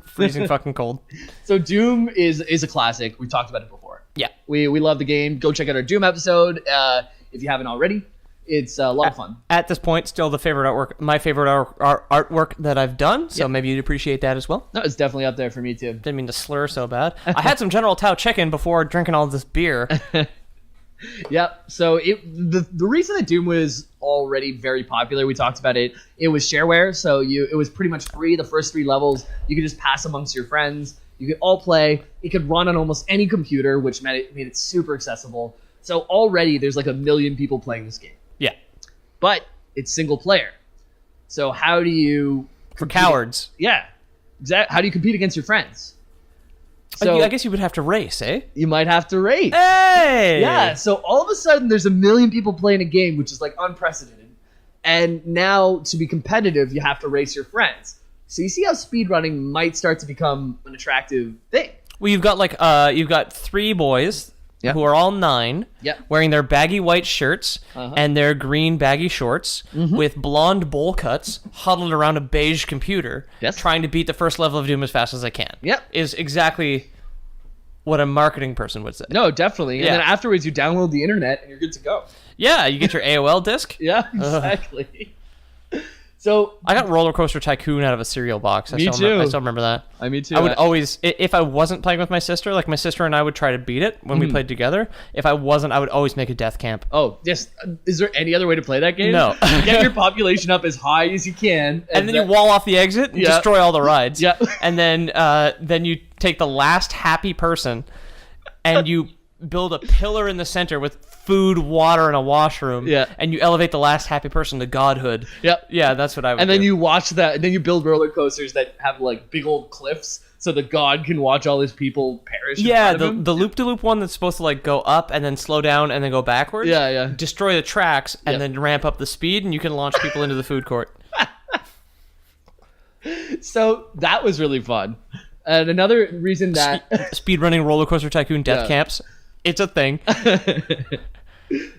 Freezing fucking cold. So Doom is a classic. We talked about it before. Yeah. We love the game. Go check out our Doom episode if you haven't already. It's a lot of fun. At this point, still the favorite artwork, my favorite artwork that I've done. So maybe you'd appreciate that as well. No, it's definitely up there for me too. Didn't mean to slur so bad. I had some General Tao chicken before drinking all this beer. Yep. So the reason that Doom was already very popular, we talked about it. It was shareware, so it was pretty much free. The first 3 levels you could just pass amongst your friends. You could all play. It could run on almost any computer, which made it super accessible. So already there's like 1 million people playing this game. Yeah. But it's single player. So how do you For cowards. Yeah. Exactly. How do you compete against your friends? So I guess you would have to race, eh? you might have to race. Hey! Yeah, so all of a sudden there's 1 million people playing a game, which is like unprecedented. And now to be competitive, you have to race your friends. So you see how speedrunning might start to become an attractive thing. Well, you've got 3 boys Yep. who are all 9, Yep. wearing their baggy white shirts and their green baggy shorts with blonde bowl cuts, huddled around a beige computer, Yes. trying to beat the first level of Doom as fast as they can. Yep. Is exactly what a marketing person would say. No, definitely. And Yeah. then afterwards you download the internet and you're good to go. Yeah, you get your AOL disc. Yeah, exactly. So I got Roller Coaster Tycoon out of a cereal box. I Me too. I still remember that. me too. I would always, if I wasn't playing with my sister, like my sister and I would try to beat it when we played together. If I wasn't, I would always make a death camp. Oh, yes. Is there any other way to play that game? No. Get your population up as high as you can. And then you wall off the exit and Yeah. destroy all the rides. Yeah. And then you take the last happy person and you build a pillar in the center with food, water, and a washroom. Yeah. And you elevate the last happy person to godhood. Yep. Yeah, that's what I would And then do. you watch that, and then you build roller coasters that have like big old cliffs, so the god can watch all his people perish. in Yeah, front of him. the loop-de-loop one that's supposed to like go up and then slow down and then go backwards. Yeah, yeah. Destroy the tracks and Yep. then ramp up the speed, and you can launch people into the food court. So that was really fun. And another reason that Speedrunning Roller Coaster Tycoon death Yeah. camps. It's a thing.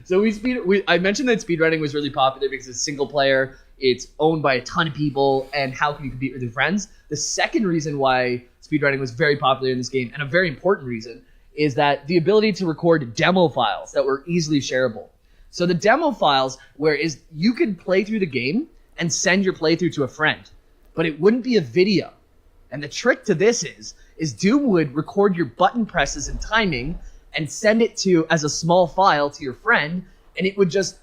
so I mentioned that speedrunning was really popular because it's single player, it's owned by a ton of people, and how can you compete with your friends? The second reason why speedrunning was very popular in this game, and a very important reason, is that the ability to record demo files that were easily shareable. So the demo files, whereas you could play through the game and send your playthrough to a friend, but it wouldn't be a video. And the trick to this is Doom would record your button presses and timing and send it as a small file to your friend, and it would just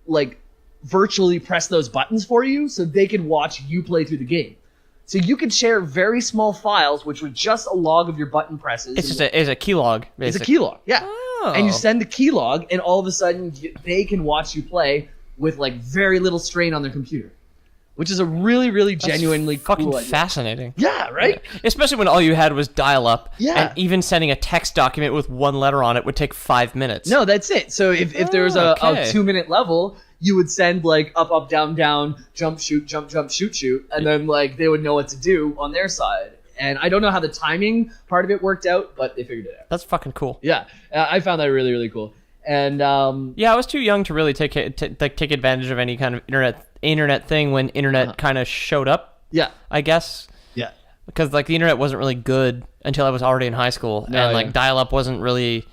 like virtually press those buttons for you so they could watch you play through the game. So you could share very small files, which were just a log of your button presses. It's just a keylog, basically. It's a keylog, yeah. Oh. And you send the keylog, and all of a sudden they can watch you play with like very little strain on their computer, which is a really, really genuinely fucking cool idea. fascinating. Yeah, right? Especially when all you had was dial-up. Yeah. And even sending a text document with 1 letter on it would take 5 minutes. No, that's it. So if there was a okay. 2-minute level, you would send like up, down, jump, shoot, shoot, and then like they would know what to do on their side. And I don't know how the timing part of it worked out, but they figured it out. That's fucking cool. Yeah, I found that really, really cool. And Yeah, I was too young to really take advantage of any kind of internet thing when internet kind of showed up, yeah, I guess. yeah, Because like the internet wasn't really good until I was already in high school, No, and like yeah. dial-up wasn't really.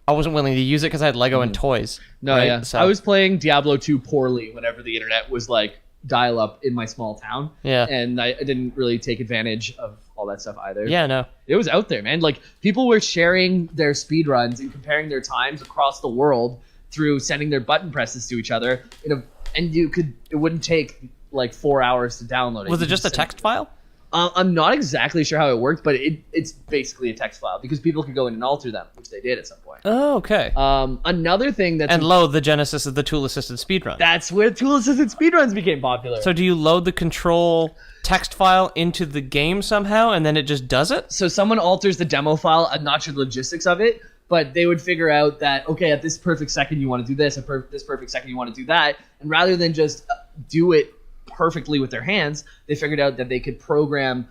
I wasn't willing to use it because I had Lego and toys. no, right? yeah. So, I was playing Diablo 2 poorly whenever the internet was like dial up in my small town. Yeah. And I didn't really take advantage of all that stuff either. Yeah, no. It was out there, man. Like people were sharing their speed runs and comparing their times across the world through sending their button presses to each other. And it wouldn't take like 4 hours to download it. Was You it just a could send- text file? I'm not exactly sure how it worked, but it's basically a text file because people could go in and alter them, which they did at some point. Oh, okay. Another thing that's And load the genesis of the tool-assisted speedrun. that's where tool-assisted speedruns became popular. So do you load the control text file into the game somehow, and then it just does it? So someone alters the demo file. I'm not sure the logistics of it, but they would figure out that, okay, at this perfect second you want to do this, this perfect second you want to do that. And rather than just do it perfectly with their hands, they figured out that they could program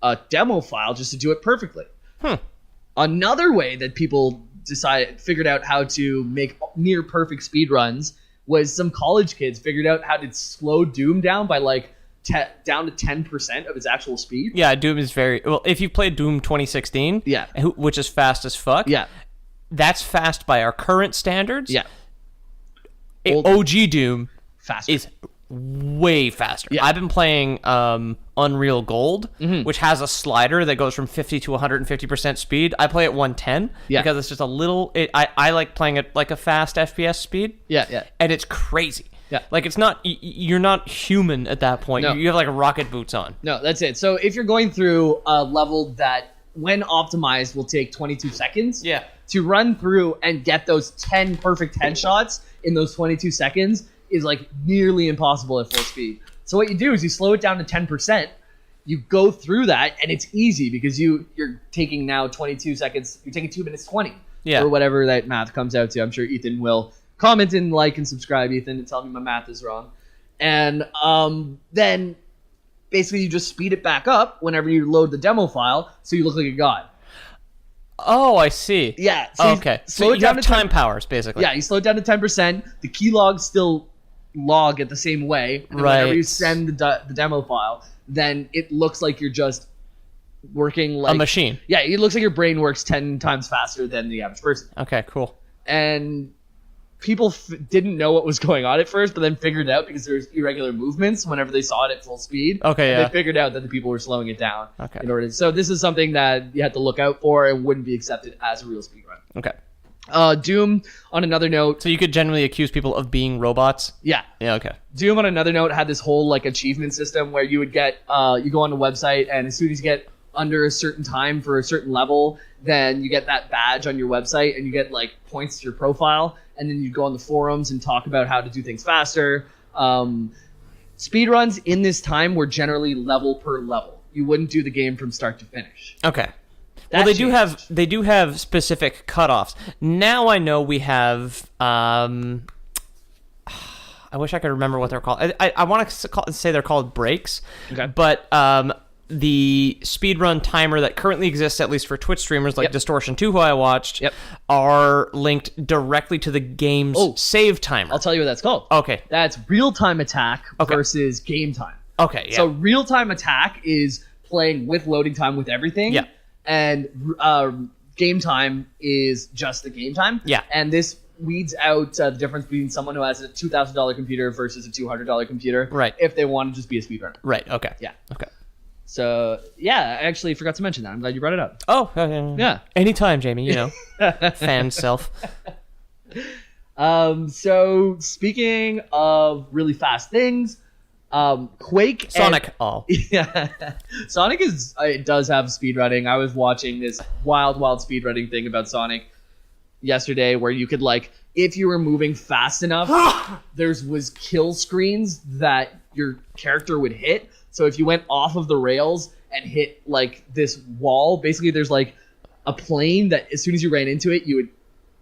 a demo file just to do it perfectly. Another way that people figured out how to make near perfect speedruns was some college kids figured out how to slow Doom down by like down to 10% of its actual speed. Yeah, Doom is very well. If you played Doom 2016, Yeah. which is fast as fuck, Yeah. that's fast by our current standards. Yeah. OG Doom Faster. is way faster. Yeah. I've been playing Unreal Gold, which has a slider that goes from 50 to 150% speed. I play at 110 because it's just a little. I like playing it like a fast FPS speed. Yeah. And it's crazy. Yeah. Like it's not. You're not human at that point. No. You have like rocket boots on. No, that's it. So if you're going through a level that, when optimized, will take 22 seconds. Yeah. To run through and get those 10 perfect headshots in those 22 seconds is like nearly impossible at full speed. So what you do is you slow it down to 10%. You go through that, and it's easy because you're taking now 22 seconds. You're taking 2 minutes 20. Yeah. Or whatever that math comes out to. I'm sure Ethan will comment and like and subscribe, Ethan, and tell me my math is wrong. And then basically you just speed it back up whenever you load the demo file, so you look like a god. Oh, I see. Yeah. So okay. Slow So it you down have to time powers, basically. Yeah, you slow it down to 10%. The keylogs still log at the same way. And Right. whenever you send the demo file, then it looks like you're just working like a machine. Yeah, it looks like your brain works 10 times faster than the average person. Okay, cool. And people didn't know what was going on at first, but then figured it out because there's irregular movements whenever they saw it at full speed. Okay, And yeah. they figured out that the people were slowing it down. Okay. In order. So this is something that you had to look out for and wouldn't be accepted as a real speedrun. Okay. Doom, on another note. So you could generally accuse people of being robots? Yeah. Yeah, okay. Doom, on another note, had this whole like achievement system where you would get, you go on a website, and as soon as you get under a certain time for a certain level, then you get that badge on your website, and you get like points to your profile, and then you go on the forums and talk about how to do things faster. Speedruns in this time were generally level per level. You wouldn't do the game from start to finish. Okay. That Well, changed. they do have specific cutoffs. Now I know we have. I wish I could remember what they're called. I want to say they're called breaks. Okay. But the speedrun timer that currently exists, at least for Twitch streamers like Yep. Distortion 2, who I watched, Yep. are linked directly to the game's save timer. I'll tell you what that's called. Okay. That's real-time attack Okay. versus game time. Okay, yeah. So real-time attack is playing with loading time with everything. Yeah. And game time is just the game time. Yeah. And this weeds out the difference between someone who has a $2,000 computer versus a $200 computer. Right. If they want to just be a speedrunner. Right, okay. Yeah. Okay. So, yeah, I actually forgot to mention that. I'm glad you brought it up. Oh, Yeah. Anytime, Jamie, you know. Fan self. So, speaking of really fast things, Quake Sonic. and, yeah, Sonic it does have speedrunning. I was watching this wild speedrunning thing about Sonic yesterday where you could, like, if you were moving fast enough, was kill screens that your character would hit. So if you went off of the rails and hit like this wall, basically there's like a plane that as soon as you ran into it, you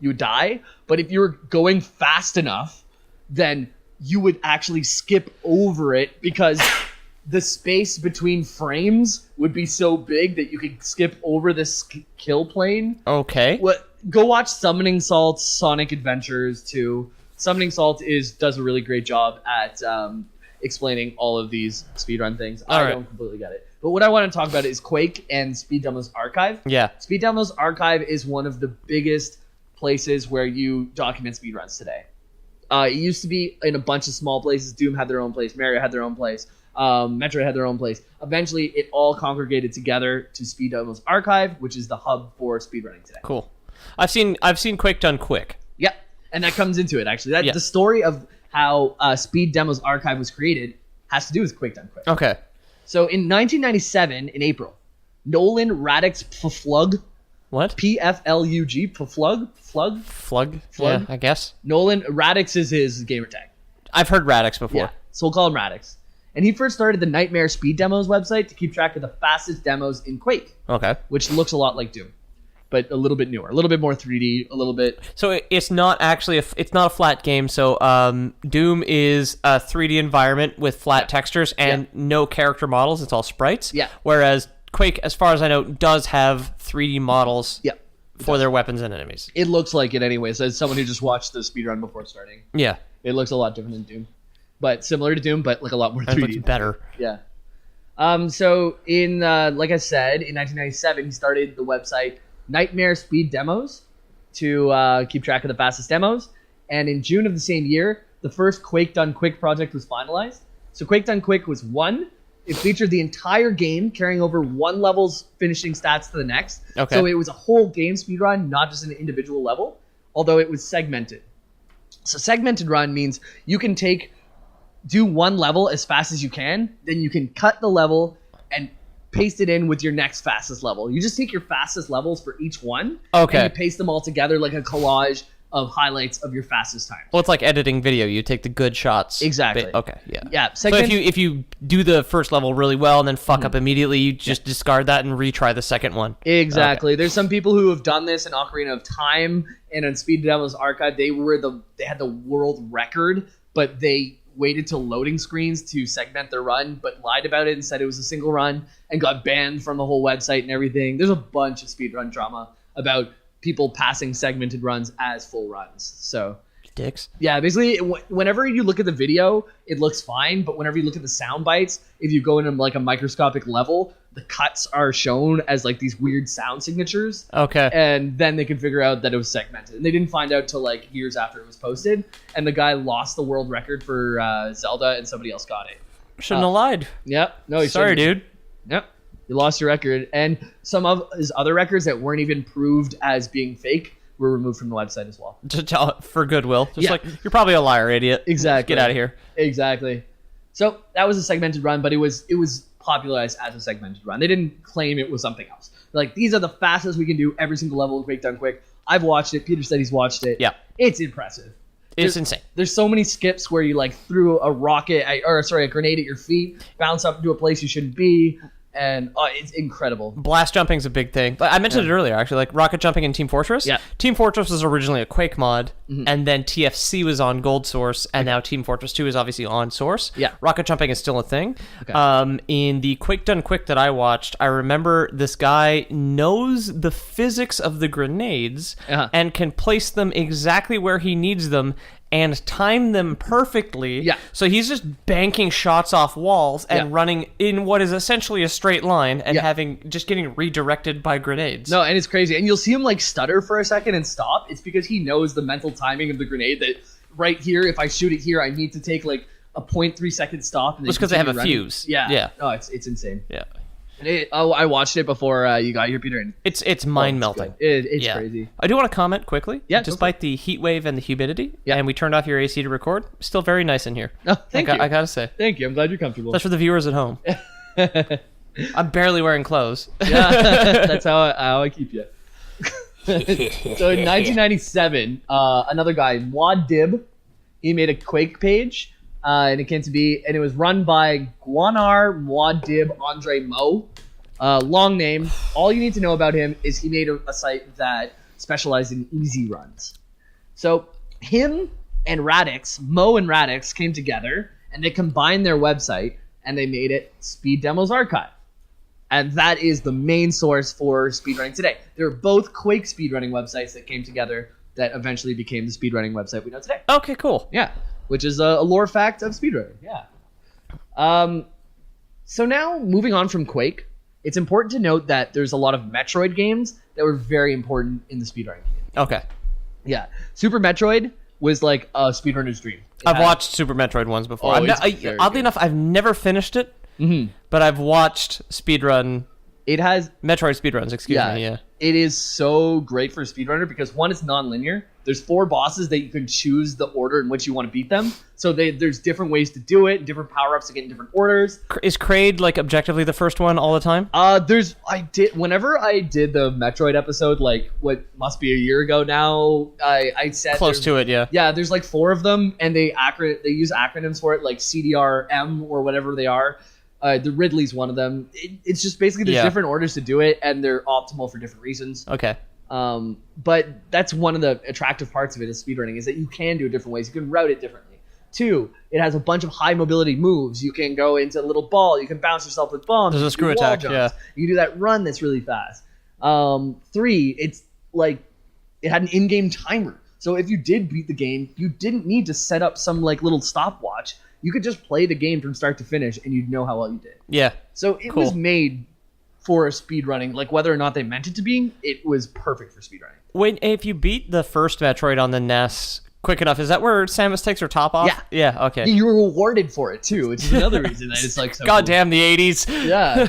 would die. But if you were going fast enough, then you would actually skip over it because the space between frames would be so big that you could skip over this kill plane. Okay. Go watch Summoning Salt's Sonic Adventures 2. Summoning Salt does a really great job at explaining all of these speedrun things. I don't completely get it. But what I want to talk about is Quake and Speed Demo's Archive. Yeah. Speed Demo's Archive is one of the biggest places where you document speedruns today. It used to be in a bunch of small places. Doom had their own place. Mario had their own place. Metro had their own place. Eventually, it all congregated together to Speed Demo's Archive, which is the hub for speedrunning today. Cool. I've seen Quake done quick. Yep. And that comes into it, actually. The story of how Speed Demo's Archive was created has to do with Quake Done Quick. Okay. So in 1997, in April, Nolan Radix Pflug, What? P-F-L-U-G, Pflug? Flug? Yeah, I guess. Nolan Radix is his gamer tag. I've heard Radix before. Yeah, so we'll call him Radix. And he first started the Nightmare Speed Demos website to keep track of the fastest demos in Quake, Okay. which looks a lot like Doom, but a little bit newer, a little bit more 3D, a little bit... So it's not actually it's not a flat game. So Doom is a 3D environment with flat textures and no character models. It's all sprites. Yeah. Whereas Quake, as far as I know, does have 3D models Yeah. for their weapons and enemies. It looks like it anyways, as someone who just watched the speedrun before starting. Yeah. It looks a lot different than Doom. but similar to Doom, but like a lot more And 3D. looks better. Yeah. So in like I said, in 1997, he started the website Nightmare Speed Demos to keep track of the fastest demos. And in June of the same year, the first Quake Done Quick project was finalized. So Quake Done Quick was one. It featured the entire game, carrying over one level's finishing stats to the next. Okay. So it was a whole game speedrun, not just an individual level, although it was segmented. So segmented run means you can do one level as fast as you can, then you can cut the level and paste it in with your next fastest level. You just take your fastest levels for each one, Okay. and you paste them all together like a collage of highlights of your fastest time. Well, it's like editing video. You take the good shots. Exactly. Okay, yeah. Yeah. So if you do the first level really well and then fuck up immediately, you just discard that and retry the second one. Exactly. Okay. There's some people who have done this in Ocarina of Time and on Speed Demos Archive. They had the world record, but they waited till loading screens to segment their run, but lied about it and said it was a single run and got banned from the whole website and everything. There's a bunch of speedrun drama about people passing segmented runs as full runs. So dicks. Yeah, basically, whenever you look at the video, it looks fine, but whenever you look at the sound bites, if you go into like a microscopic level, the cuts are shown as like these weird sound signatures. Okay. And then they can figure out that it was segmented. And they didn't find out till like years after it was posted, and the guy lost the world record for Zelda, and somebody else got it. Shouldn't have lied. Yep. No, he Sorry, shouldn't. dude. Yep. You lost your record, and some of his other records that weren't even proved as being fake were removed from the website as well. For goodwill. Just Yeah. like, you're probably a liar, idiot. Exactly. Get out of here. Exactly. So that was a segmented run, but it was popularized as a segmented run. They didn't claim it was something else. They're like, these are the fastest we can do every single level of Quake Done Quick. I've watched it. Peter said he's watched it. Yeah. It's impressive. It's insane. There's so many skips where you like threw a grenade at your feet, bounce up into a place you shouldn't be, and it's incredible. Blast jumping's a big thing. I mentioned it earlier, actually, like rocket jumping in Team Fortress. Yeah. Team Fortress was originally a Quake mod, and then TFC was on Gold Source, and now Team Fortress 2 is obviously on Source. Yeah. Rocket jumping is still a thing. Okay. In the Quake Done Quick that I watched, I remember this guy knows the physics of the grenades and can place them exactly where he needs them and time them perfectly. Yeah. So he's just banking shots off walls and running in what is essentially a straight line and getting redirected by grenades. No, and it's crazy. And you'll see him like stutter for a second and stop. It's because he knows the mental timing of the grenade that right here, if I shoot it here, I need to take like a 0.3 second stop. And just because they have a fuse. Yeah. Yeah. No, it's insane. Yeah. And I watched it before you got here, Peter. And It's mind melting. It's crazy. I do want to comment quickly. Yeah, Despite the heat wave and the humidity, Yeah. and we turned off your AC to record, still very nice in here. Oh, thank you. I gotta say. Thank you. I'm glad you're comfortable. That's for the viewers at home. I'm barely wearing clothes. Yeah, that's how I keep you. So in 1997, another guy, Wad Dib, he made a Quake page, and it was run by Guanar Muad'Dib Andre Mo. Long name. All you need to know about him is he made a site that specialized in easy runs. So him and Radix, Mo and Radix, came together and they combined their website and they made it Speed Demos Archive. And that is the main source for speedrunning today. They're both Quake speedrunning websites that came together that eventually became the speedrunning website we know today. Okay, cool. Yeah, which is a lore fact of speedrunning. Yeah. So now, moving on from Quake, it's important to note that there's a lot of Metroid games that were very important in the speedrunning community. Okay. Yeah. Super Metroid was like a speedrunner's dream. I've watched Super Metroid ones before. Oh, it's very oddly good. enough, I've never finished it, but I've watched speedrun... It has... Metroid speedruns, excuse me, yeah. It is so great for a speedrunner because, one, it's non-linear. There's 4 bosses that you can choose the order in which you want to beat them. So there's different ways to do it, different power-ups to get in different orders. Is Kraid, like, objectively the first one all the time? Whenever I did the Metroid episode, like, what must be a year ago now, I said... Close to it, yeah. Yeah, there's like 4 of them, and they use acronyms for it, like CDRM or whatever they are. The Ridley's one of them. It's just basically there's different orders to do it, and they're optimal for different reasons. Okay. But that's one of the attractive parts of it is speedrunning, is that you can do it different ways. You can route it differently. 2, it has a bunch of high mobility moves. You can go into a little ball. You can bounce yourself with bombs. There's a screw attack, jumps. yeah. You can do that run that's really fast. 3, it's like it had an in-game timer. So if you did beat the game, you didn't need to set up some like little stopwatch. you could just play the game from start to finish and you'd know how well you did. Yeah. So it was made for speedrunning. Like, whether or not they meant it to be, it was perfect for speedrunning. If you beat the first Metroid on the NES quick enough, is that where Samus takes her top off? Yeah. Yeah, okay. You were rewarded for it too, which is another reason that it's like so God cool. damn the 80s. Yeah.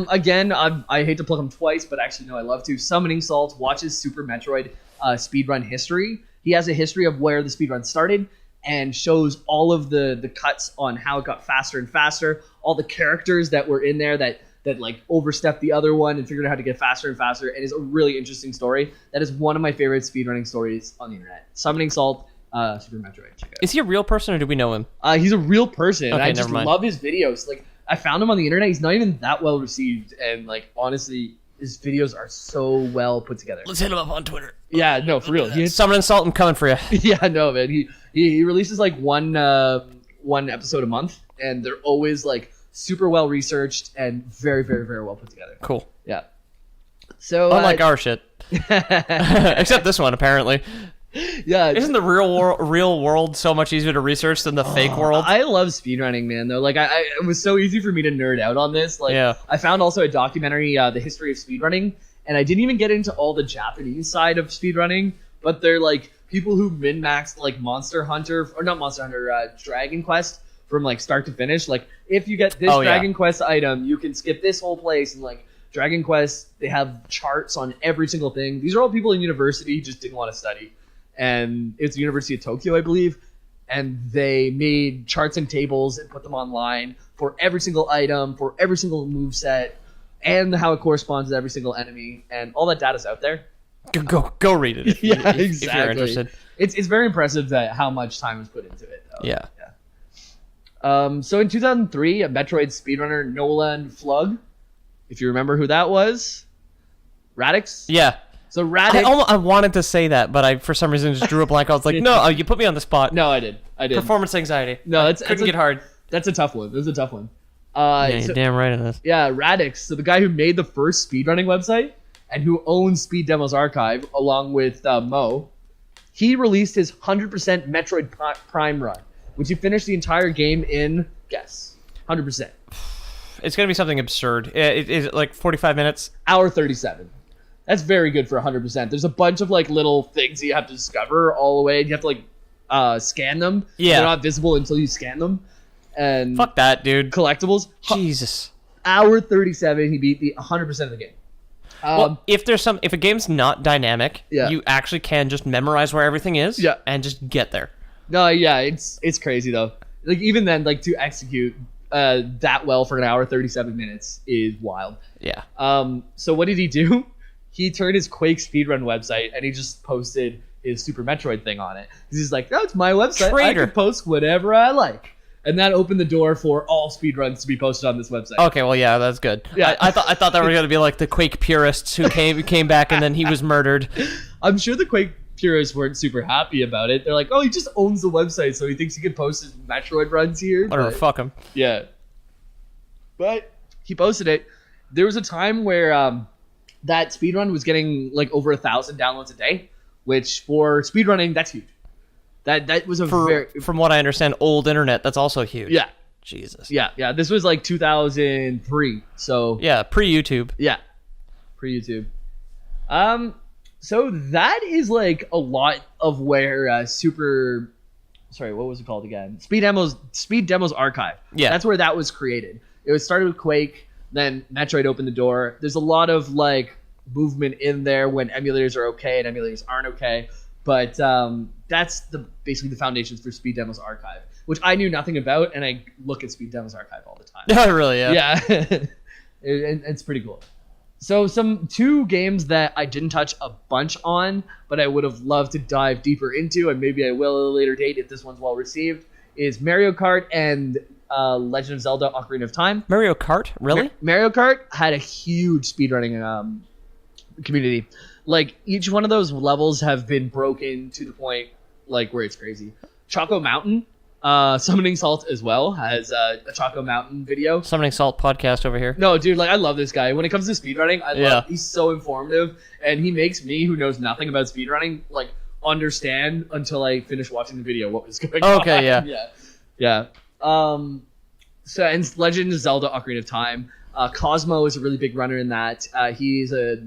Again, I hate to plug him twice, but actually no, I love to. Summoning Salt watches Super Metroid speedrun history. He has a history of where the speedrun started and shows all of the cuts on how it got faster and faster, all the characters that were in there that like overstepped the other one and figured out how to get faster and faster. And it's a really interesting story. That is one of my favorite speedrunning stories on the internet. Summoning Salt, Super Metroid. Check it out. Is he a real person or do we know him? He's a real person. Okay, I just love his videos. Like, I found him on the internet. He's not even that well received, and like, honestly, his videos are so well put together. Let's hit him up on Twitter. Yeah, no, for real. Summoning Salt, I'm coming for you. Yeah, no, man. He releases like one episode a month, and they're always like super well researched and very, very, very well put together. Cool. Yeah. So unlike our shit, except this one apparently. Yeah. Isn't the real world so much easier to research than the fake world? I love speedrunning, man, though. Like, it was so easy for me to nerd out on this. Like, yeah. I found also a documentary, The History of Speedrunning, and I didn't even get into all the Japanese side of speedrunning, but they're, like, people who min-maxed, like, Dragon Quest from, like, start to finish. Like, if you get this Dragon Quest item, you can skip this whole place, and, like, Dragon Quest, they have charts on every single thing. These are all people in university who just didn't want to study. And it's the University of Tokyo, I believe, and they made charts and tables and put them online for every single item, for every single moveset, and how it corresponds to every single enemy, and all that data's out there. Go read it. Yeah, exactly. If you're interested. It's very impressive that how much time was put into it, though. Yeah. So in 2003, a Metroid speedrunner, Nolan Flug, if you remember who that was, Radix. Yeah. So Radix. I wanted to say that, but I for some reason just drew a blank. I was like, no, you put me on the spot. No, I did. Performance anxiety. No, couldn't get hard. That's a tough one. That's a tough one. Yeah, you're damn right in this. Yeah, Radix. So the guy who made the first speedrunning website and who owns Speed Demos Archive, along with Mo, he released his 100% Metroid Prime run, which he finished the entire game in, guess, 100%. It's going to be something absurd. Is it like 45 minutes? Hour 37. That's very good for 100%. There's a bunch of like little things that you have to discover all the way. And you have to like scan them. Yeah. They're not visible until you scan them. And fuck that, dude. Collectibles. Jesus. Hour 37, he beat the 100% of the game. Well, if a game's not dynamic, you actually can just memorize where everything is and just get there. No, yeah, it's crazy though. Like, even then, like, to execute that well for an hour 37 minutes is wild. Yeah. So what did he do? He turned his Quake speedrun website and he just posted his Super Metroid thing on it. He's like, "Oh, it's my website. Traitor. I can post whatever I like." And that opened the door for all speedruns to be posted on this website. Okay, well, yeah, that's good. Yeah. I thought that were going to be like the Quake purists who came back and then he was murdered. I'm sure the Quake purists weren't super happy about it. They're like, "Oh, he just owns the website, so he thinks he can post his Metroid runs here." Whatever, fuck him. Yeah. But he posted it. There was a time where that speedrun was getting like over 1,000 downloads a day, which for speedrunning, that's huge. That was from what I understand, old internet, that's also huge. Yeah. Jesus. Yeah. This was like 2003. So yeah, pre-YouTube. Yeah. Pre-YouTube. So that is like a lot of where what was it called again? Speed Demos Archive. Yeah. That's where that was created. It was started with Quake, then Metroid opened the door. There's a lot of like movement in there when emulators are okay and emulators aren't okay. But that's basically the foundations for Speed Demos Archive, which I knew nothing about, and I look at Speed Demos Archive all the time. Oh, really? Yeah. Yeah. It's pretty cool. So two games that I didn't touch a bunch on, but I would have loved to dive deeper into, and maybe I will at a later date if this one's well received, is Mario Kart and Legend of Zelda Ocarina of Time. Mario Kart? Really? Mario Kart had a huge speedrunning community. Like, each one of those levels have been broken to the point like where it's crazy. Choco Mountain, Summoning Salt as well, has a Choco Mountain video. Summoning Salt podcast over here. No, dude, like, I love this guy. When it comes to speedrunning, he's so informative, and he makes me, who knows nothing about speedrunning, like, understand until I finish watching the video what was going on. Okay, yeah. Yeah. So and Legend of Zelda: Ocarina of Time. Cosmo is a really big runner in that. He's a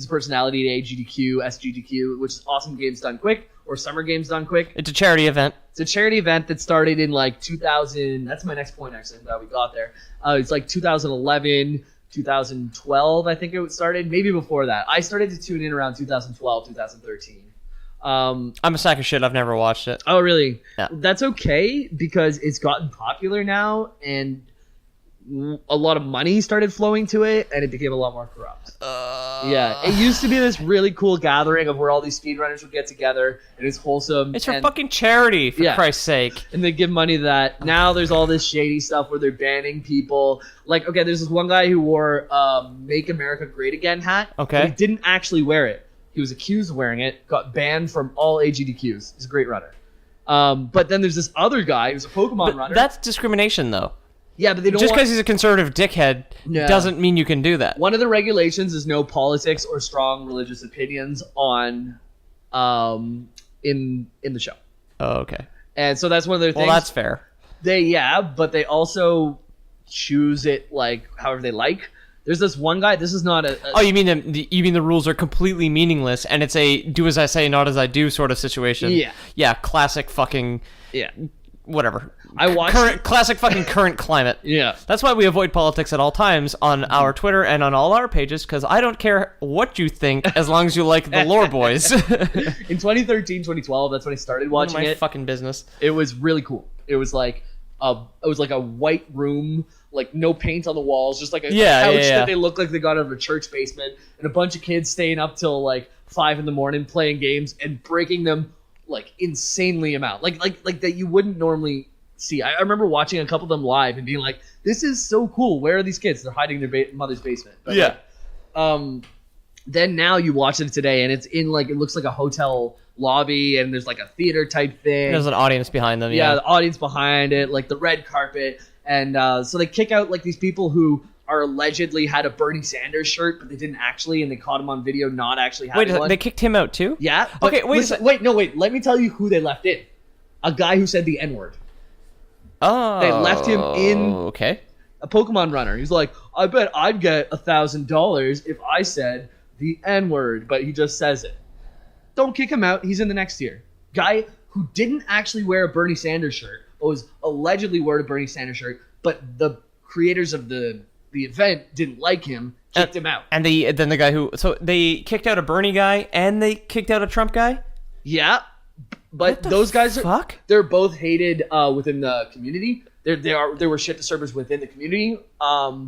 personality at AGDQ, SGDQ, which is Awesome Games Done Quick or Summer Games Done Quick. It's a charity event. It's a charity event that started in like 2000. That's my next point, actually. I'm glad we got there. It's like 2011, 2012, I think it started. Maybe before that. I started to tune in around 2012, 2013. I'm a sack of shit. I've never watched it. Oh, really? Yeah. That's okay because it's gotten popular now and a lot of money started flowing to it and it became a lot more corrupt. Yeah, it used to be this really cool gathering of where all these speedrunners would get together and it's wholesome. It's for fucking charity, for Christ's sake. And they give money to that. Now there's all this shady stuff where they're banning people. Like, okay, there's this one guy who wore Make America Great Again hat. Okay. But he didn't actually wear it. He was accused of wearing it, got banned from all AGDQs. He's a great runner. But then there's this other guy who's a Pokemon runner. That's discrimination, though. Yeah, but they don't just because he's a conservative dickhead doesn't mean you can do that. One of the regulations is no politics or strong religious opinions on in the show. Oh, okay. And so that's one of their things. Well, that's fair. But they also choose it like however they like. There's this one guy. This is not a oh, you mean the rules are completely meaningless and it's a do as I say, not as I do sort of situation? Yeah. Yeah. Classic fucking. Yeah. Whatever. I watched classic fucking current climate. Yeah. That's why we avoid politics at all times on our Twitter and on all our pages, because I don't care what you think as long as you like the Lore Boys. In 2013, 2012, that's when I started watching my it. Fucking business. It was really cool. It was like a white room, like no paint on the walls, just like a couch that they look like they got out of a church basement, and a bunch of kids staying up till like 5 a.m. playing games and breaking them like insanely amount, like that you wouldn't normally see. I remember watching a couple of them live and being like, "This is so cool. Where are these kids? They're hiding in their mother's basement." But then now you watch it today, and it's in like it looks like a hotel lobby, and there's like a theater type thing. There's an audience behind them. Yeah, the audience behind it, like the red carpet, and so they kick out like these people who are allegedly had a Bernie Sanders shirt, but they didn't actually, and they caught him on video not actually having one. Wait, they kicked him out too? Yeah. Okay, wait. Wait. Let me tell you who they left in. A guy who said the N-word. Oh. They left him in. Okay. A Pokemon runner. He's like, I bet I'd get $1,000 if I said the N-word, but he just says it. Don't kick him out. He's in the next tier. Guy who didn't actually wear a Bernie Sanders shirt, but was allegedly wearing a Bernie Sanders shirt, but the creators of the event didn't like him, kicked him out. And then the guy who... So they kicked out a Bernie guy and they kicked out a Trump guy? Yeah. But those guys they're both hated within the community. There were shit disturbers within the community.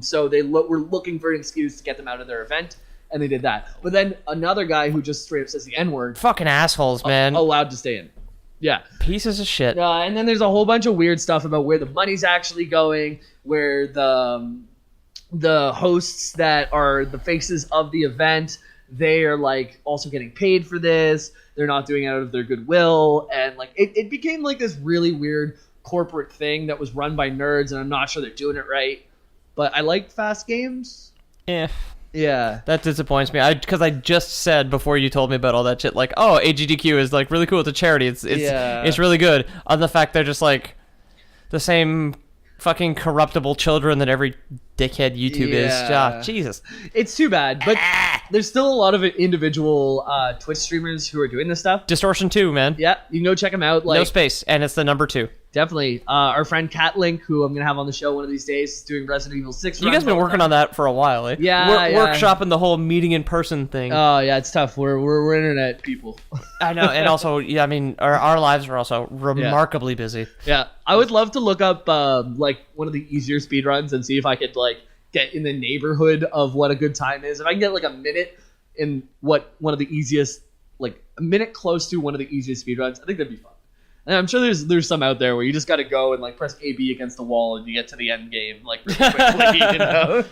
So they were looking for an excuse to get them out of their event, and they did that. But then another guy who just straight up says the N-word, fucking assholes, man, allowed to stay in. Yeah, pieces of shit. And then there's a whole bunch of weird stuff about where the money's actually going, where the hosts that are the faces of the event, they are like also getting paid for this. They're not doing it out of their goodwill, and like it became like this really weird corporate thing that was run by nerds, and I'm not sure they're doing it right. But I like fast games. Yeah, that disappoints me. Because I just said before you told me about all that shit, like, oh, AGDQ is like really cool. It's a charity. It's really good. On the fact they're just like the same fucking corruptible children that every dickhead YouTube is. Ah, Jesus. It's too bad, but there's still a lot of individual Twitch streamers who are doing this stuff. Distortion 2, man. Yeah, you can go check them out. Like, no space, and it's the number 2. Definitely. Our friend Catlink, who I'm going to have on the show one of these days, is doing Resident Evil 6. You guys been working on that for a while, eh? Yeah, workshopping the whole meeting in person thing. Oh, yeah, it's tough. We're internet people. I know, and also, yeah, I mean, our lives are also remarkably busy. Yeah, I would love to look up like one of the easier speedruns and see if I could like get in the neighborhood of what a good time is. If I can get like a minute in what one of the easiest, like a minute close to one of the easiest speedruns, I think that'd be fun. And I'm sure there's some out there where you just got to go and like press AB against the wall and you get to the end game like really quickly, you know?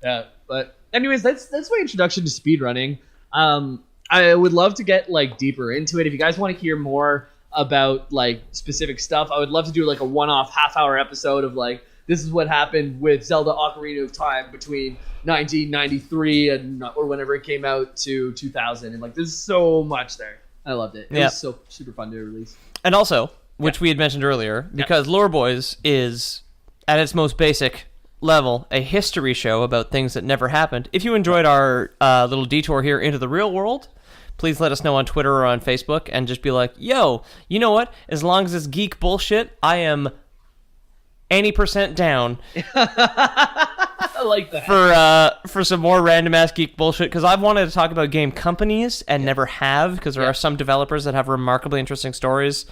Yeah, but anyways, that's my introduction to speedrunning. I would love to get like deeper into it. If you guys want to hear more about like specific stuff, I would love to do like a one-off half-hour episode of like this is what happened with Zelda Ocarina of Time between 1993 or whenever it came out to 2000, and like there's so much there. I loved it. It was so super fun to release. And also, which we had mentioned earlier, because Lore Boys is, at its most basic level, a history show about things that never happened. If you enjoyed our little detour here into the real world, please let us know on Twitter or on Facebook and just be like, yo, you know what? As long as it's geek bullshit, I am any percent down. I like that. For some more random ass geek bullshit, because I've wanted to talk about game companies and never have, because there are some developers that have remarkably interesting stories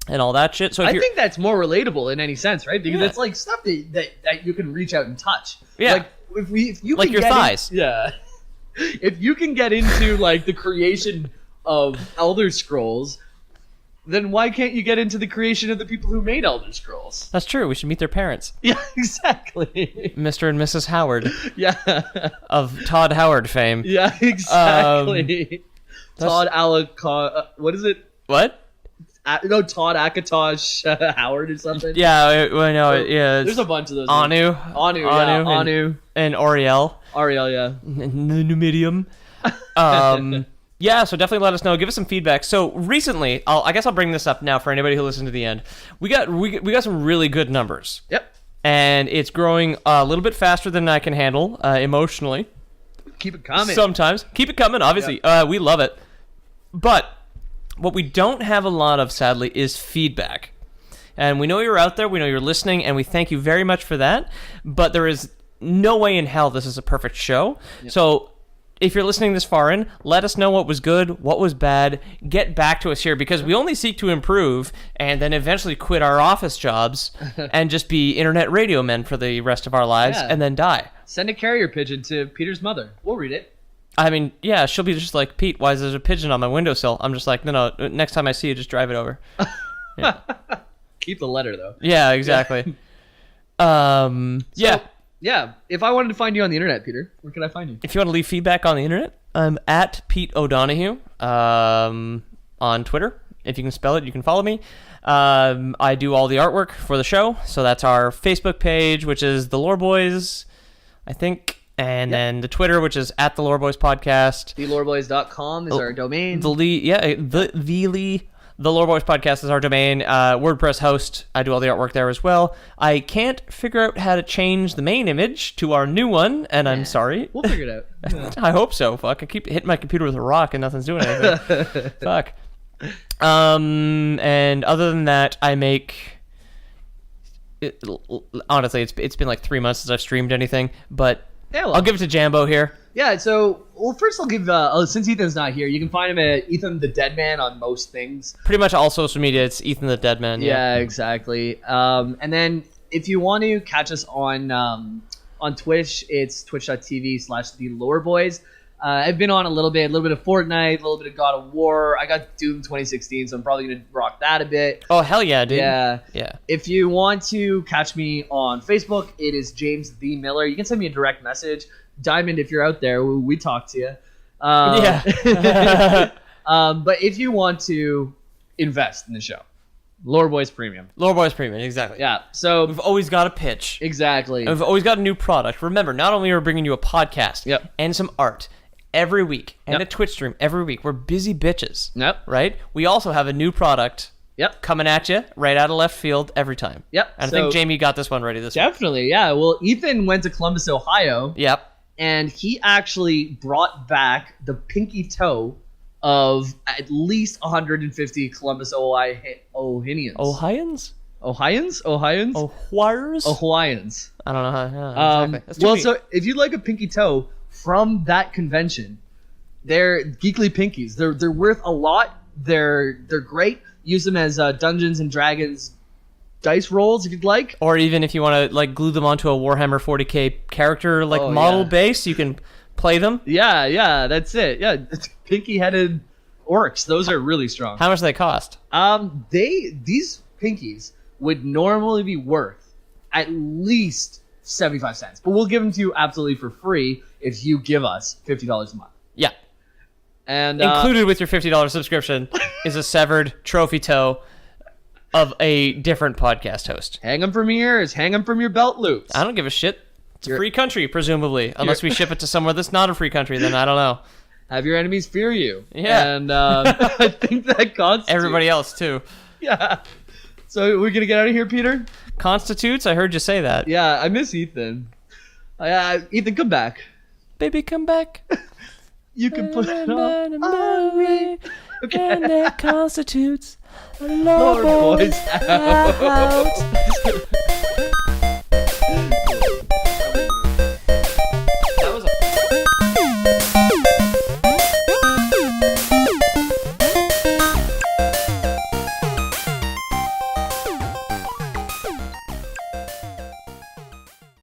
and all that shit. So I think that's more relatable in any sense, right? Because it's like stuff that you can reach out and touch. Yeah, like if you like can your thighs. If you can get into like the creation of Elder Scrolls, then why can't you get into the creation of the people who made Elder Scrolls? That's true. We should meet their parents. Yeah, exactly. Mr. and Mrs. Howard. Yeah. Of Todd Howard fame. Yeah, exactly. Todd what is it? What? No, Todd Akatosh Howard or something. Yeah, well, no, yeah. There's a bunch of those. Anu, Anu, and Oriel. Ariel, yeah. Numidium. Yeah, so definitely let us know. Give us some feedback. So recently, I guess I'll bring this up now for anybody who listened to the end. We got some really good numbers. Yep. And it's growing a little bit faster than I can handle emotionally. Keep it coming. Sometimes. Keep it coming, obviously. We love it. But what we don't have a lot of, sadly, is feedback. And we know you're out there. We know you're listening. And we thank you very much for that. But there is no way in hell this is a perfect show. Yep. So if you're listening this far in, let us know what was good, what was bad. Get back to us here, because we only seek to improve and then eventually quit our office jobs and just be internet radio men for the rest of our lives and then die. Send a carrier pigeon to Peter's mother. We'll read it. I mean, yeah, she'll be just like, Pete, why is there a pigeon on my windowsill? I'm just like, no, next time I see you, just drive it over. Yeah. Keep the letter, though. Yeah, exactly. Yeah, if I wanted to find you on the internet, Peter, where could I find you? If you want to leave feedback on the internet, I'm at Pete O'Donohue on Twitter. If you can spell it, you can follow me. I do all the artwork for the show, so that's our Facebook page, which is The Lore Boys, I think, and then the Twitter, which is at The Lore Boys Podcast. TheLoreBoys.com is our domain. The Lore Boys Podcast is our domain. WordPress host. I do all the artwork there as well. I can't figure out how to change the main image to our new one, and I'm sorry. We'll figure it out. Yeah. I hope so. Fuck. I keep hitting my computer with a rock and nothing's doing anything. Fuck. And other than that, I make... honestly, it's been like 3 months since I've streamed anything, but I'll give it to Jambo here. Yeah, so, first I'll give, since Ethan's not here, you can find him at Ethan the Deadman on most things. Pretty much all social media, it's Ethan the Deadman. Yeah, exactly. And then, if you want to catch us on Twitch, it's twitch.tv/The Lore Boys. I've been on a little bit of Fortnite, a little bit of God of War. I got Doom 2016, so I'm probably going to rock that a bit. Oh, hell yeah, dude. Yeah. Yeah. If you want to catch me on Facebook, it is James the Miller. You can send me a direct message. Diamond, if you're out there, we talk to you. Yeah. But if you want to invest in the show, Lore Boys Premium. Lore Boys Premium, exactly. Yeah. So we've always got a pitch. Exactly. And we've always got a new product. Remember, not only are we bringing you a podcast and some art every week and a Twitch stream every week. We're busy bitches. Yep. Right? We also have a new product coming at you right out of left field every time. Yep. And I think Jamie got this one ready this week. Definitely, yeah. Well, Ethan went to Columbus, Ohio. Yep. And he actually brought back the pinky toe of at least 150 Columbus, Ohioans. Ohioans? Ohioans? Ohioans? Ohioans. I don't know how. Exactly. Well, so if you'd like a pinky toe from that convention, they're geekly pinkies. They're worth a lot. They're great. Use them as Dungeons and Dragons dice rolls if you'd like, or even if you want to like glue them onto a Warhammer 40k character model base, you can play them. Yeah, that's it. Yeah, pinky headed orcs. Those are really strong. How much do they cost? These pinkies would normally be worth at least 75 cents, but we'll give them to you absolutely for free if you give us $50 a month. Yeah, and included with your $50 subscription is a severed trophy toe of a different podcast host. Hang them from your ears. Hang them from your belt loops. I don't give a shit. It's a free country, presumably. Unless we ship it to somewhere that's not a free country, then I don't know. Have your enemies fear you. Yeah. And I think that constitutes... everybody else, too. Yeah. So we're gonna get out of here, Peter? Constitutes? I heard you say that. Yeah, I miss Ethan. Ethan, come back. Baby, come back. You can put it on me. Okay. And that constitutes Lord boys out. out.